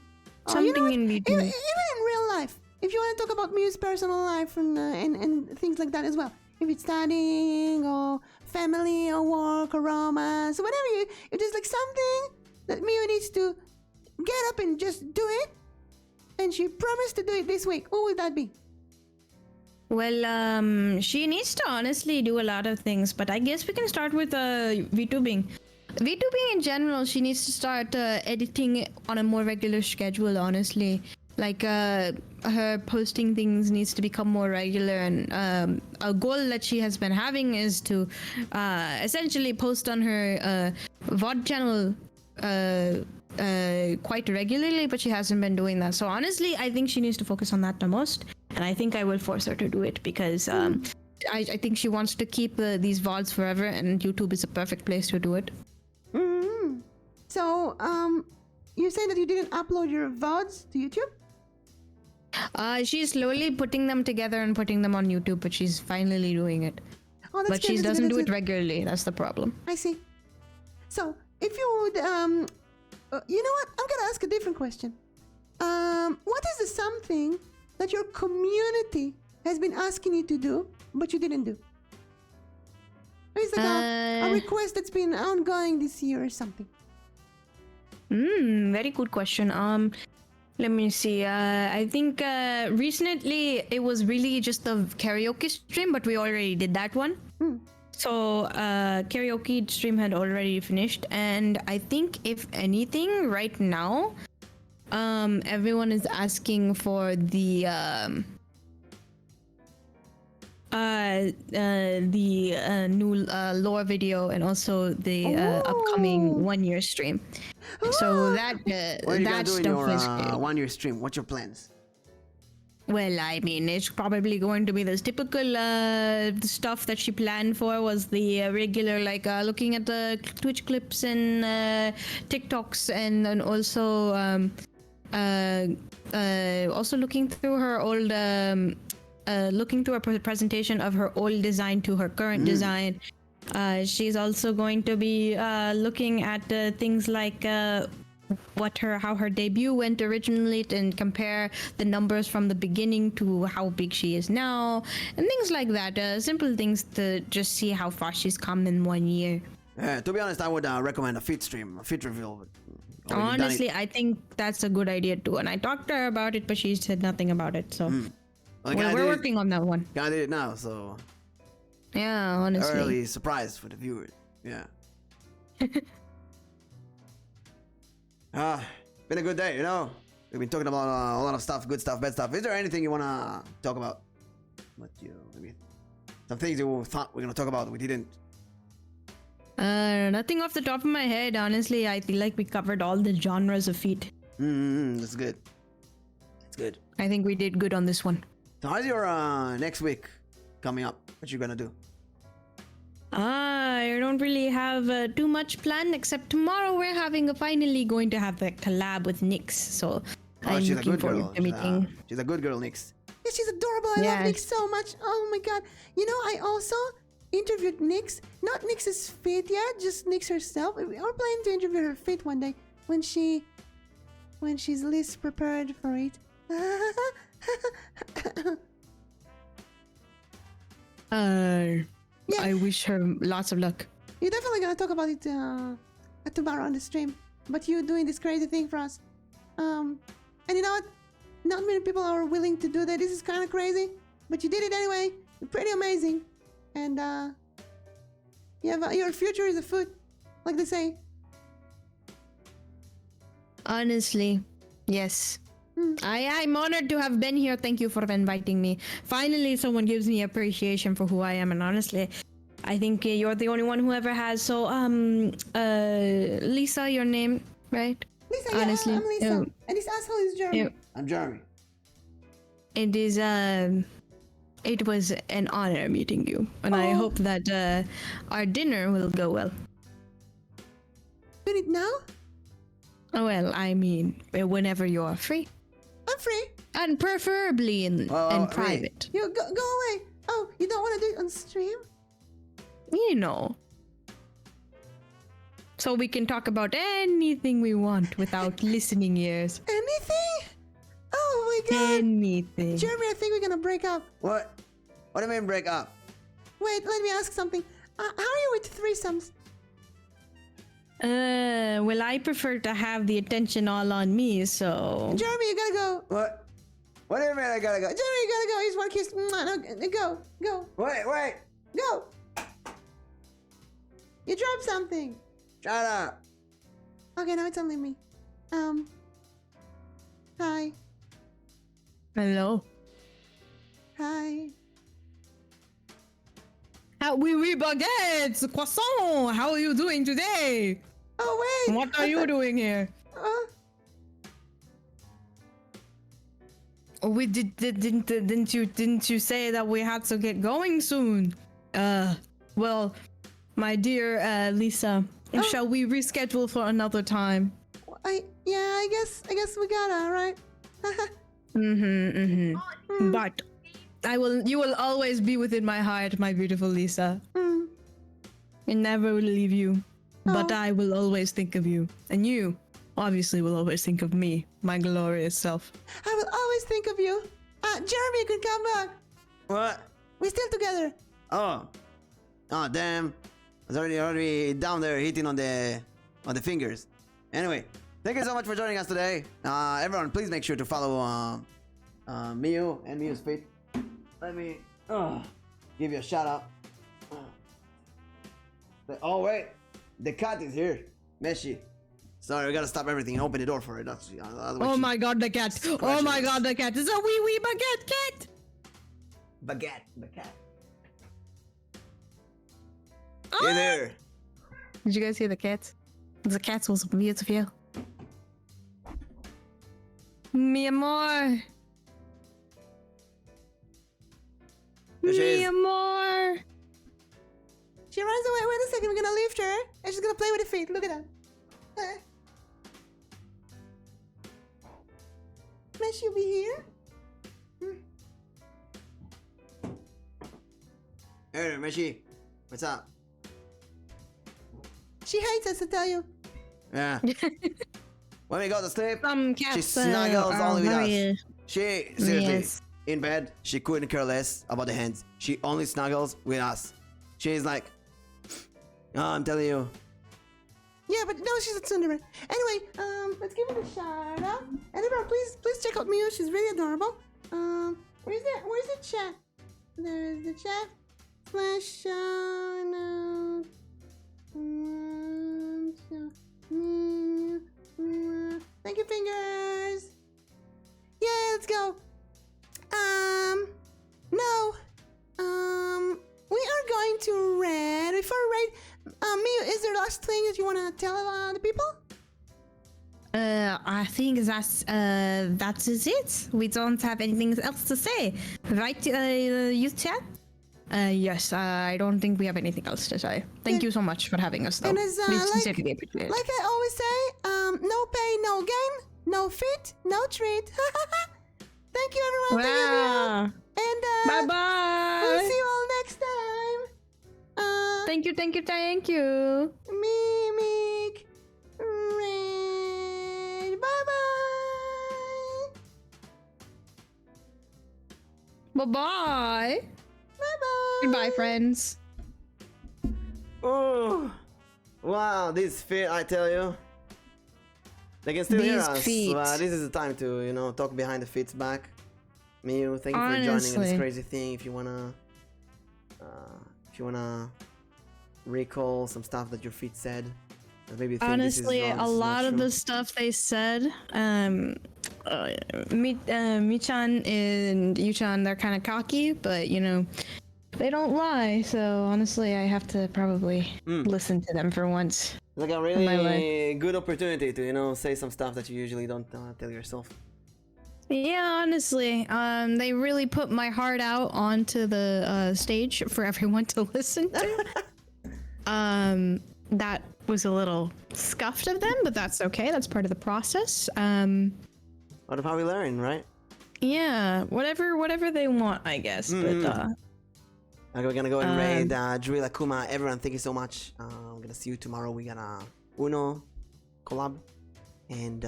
Something in VTubing. Even in real life. If you want to talk about Miyu's personal life and things like that as well. If it's studying or family or work or romance, whatever you just like something that Miyu needs to get up and just do it. And she promised to do it this week. What would that be? Well, she needs to honestly do a lot of things, but I guess we can start with VTubing. VTubing in general, she needs to start editing on a more regular schedule, honestly. Like, her posting things needs to become more regular, and a goal that she has been having is to essentially post on her VOD channel quite regularly, but she hasn't been doing that. So honestly, I think she needs to focus on that the most, and I think I will force her to do it because I think she wants to keep these VODs forever, and YouTube is a perfect place to do it. Mm-hmm. So, you're saying that you didn't upload your VODs to YouTube? She's slowly putting them together and putting them on YouTube, but she's finally doing it. Oh, that's but good, she that's doesn't good, do that's it good. regularly. That's the problem. I see. So, if you would, you know what? I'm gonna ask a different question. What is the something that your community has been asking you to do, but you didn't do? Maybe it's like a request that's been ongoing this year or something. Very good question. Let me see. I think recently it was really just a karaoke stream, but we already did that one. So karaoke stream had already finished, and I think if anything, right now, everyone is asking for the new lore video and also the upcoming 1-year stream. So that What are you gonna that do in stuff your is 1-year stream? What's your plans? well, I mean, it's probably going to be this typical stuff that she planned for was the regular, like looking at the Twitch clips and TikToks, and also looking through her old looking through a presentation of her old design to her current design. She's also going to be looking at things like how her debut went originally, and compare the numbers from the beginning to how big she is now, and things like that. Simple things to just see how far she's come in 1 year. To be honest, I would recommend a feed stream, a feed reveal. Honestly, I think that's a good idea too. And I talked to her about it, but she said nothing about it. So we're working on that one. I did it now, so Yeah, honestly. early surprise for the viewers. Yeah. Been a good day, you know. We've been talking about a lot of stuff, good stuff, bad stuff. Is there anything you wanna talk about? Maybe some things you thought we are gonna talk about that we didn't. Nothing off the top of my head. Honestly, I feel like we covered all the genres of feet. That's good. That's good. I think we did good on this one. So how's your next week coming up? What you gonna do? I don't really have too much planned, except tomorrow we're finally going to have a collab with Nyx. So I'm she's a looking good girl. forward to meeting. She's a good girl, Nyx. Yeah, she's adorable. I love Nyx so much. Oh my god. You know, I also interviewed Nyx. Not Nyx's feet yet, just Nyx herself. We're planning to interview her feet one day when she's least prepared for it. Yeah. I wish her lots of luck. You're definitely gonna talk about it tomorrow on the stream. But you doing this crazy thing for us. And you know what? Not many people are willing to do that. This is kind of crazy, but you did it anyway. You're pretty amazing. And your future is afoot, like they say. Honestly, yes. I'm honored to have been here. Thank you for inviting me. Finally, someone gives me appreciation for who I am, and honestly, I think you're the only one who ever has. So, Lisa, your name, right? Lisa, honestly, yeah, I'm Lisa. And this asshole is Jeremy. Yeah. I'm Jeremy. It is it was an honor meeting you, and I hope that our dinner will go well. Do it now? Oh, well, I mean, whenever you're free. I'm free. And preferably in private. You go away. Oh, you don't want to do it on stream? You know. So we can talk about anything we want without listening ears. Anything? Oh my god. Anything. Jeremy, I think we're gonna break up. What? What do you mean break up? Wait, let me ask something. How are you with threesomes? Well, I prefer to have the attention all on me, so... Jeremy, you gotta go. What? What do you mean I gotta go? Jeremy, you gotta go. He's one kiss. No, go. Wait. Go. You dropped something. Shut up. Okay, now it's only me. Hi. Hello. Hi. Oui, baguettes, croissant. How are you doing today? Oh wait. What are you doing here? We didn't you say that we had to get going soon? Well, my dear Lisa, shall we reschedule for another time? I guess we gotta, right? But you will always be within my heart, my beautiful Lisa. I never will leave you, but I will always think of you, and you obviously will always think of me, my glorious self. I will always think of you. Jeremy, you can come back. What? We're still together. Oh damn. I was already down there hitting on the fingers. Anyway, thank you so much for joining us today. Everyone, please make sure to follow Miyu and Miyu's feet. Let me give you a shout out. Oh wait, the cat is here. Meshi. Sorry, we gotta stop everything and open the door for it. Oh my god, the cat! Oh my god, the cat! It's a wee baguette cat! Baguette. Hey there. Did you guys hear the cat? The cat was beautiful. Mi amor. Mi amor. She runs away. Wait a second, we're gonna lift her and she's gonna play with the feet. Look at that. May she be here? Hey, Meshi. What's up? She hates us, I tell you. Yeah. When we go to sleep, Some cats she snuggles are only with very- us. She, seriously, Yes. in bed, she couldn't care less about the hands. She only snuggles with us. She's like, oh, I'm telling you. Yeah, but no, she's a tsundere. Anyway, let's give it a shout out. And everyone, please check out Miyu. She's really adorable. Where's the chat? There's the chat. Slash shout out. Thank you, fingers. Yeah, let's go. No. We are going to read. Before we read, Miyu, is there last thing that you want to tell the people? I think that is it. We don't have anything else to say, right? Youth chat. Yes. I don't think we have anything else to say. Thank you so much for having us, though. And as, We like- sincerely appreciate it. Like I always say, no pain, no gain, no fit, no treat. Thank you, everyone. Thank you, Wow. everyone. And Bye bye. we'll see you all next time. Thank you. Mimic. Red. Bye bye. Bye bye. Bye bye. Goodbye, friends. Oh, wow, these feet, I tell you. They can still hear These us. feet. This is the time to, talk behind the feet's back. Miyu, thank you for joining in this Honestly. crazy thing. If you wanna recall some stuff that your feet said, or maybe you think Honestly, this is wrong, a this is not lot of true. the stuff they said, Michan and Yuchan, they're kind of cocky, but they don't lie. So honestly, I have to probably listen to them for once. It's like a my really good opportunity to, say some stuff that you usually don't tell yourself. Yeah, honestly, they really put my heart out onto the stage for everyone to listen to. That was a little scuffed of them, but that's okay. That's part of the process. Out of how we learn, right? Yeah, whatever they want, I guess. But Okay, we're gonna go and raid Drilla Kuma. Everyone, thank you so much. I'm gonna see you tomorrow. We got a Uno collab. And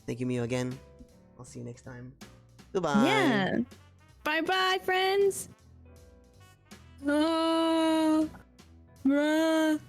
thank you, Miyu, again. I'll see you next time. Goodbye. yeah, bye, friends. Bruh.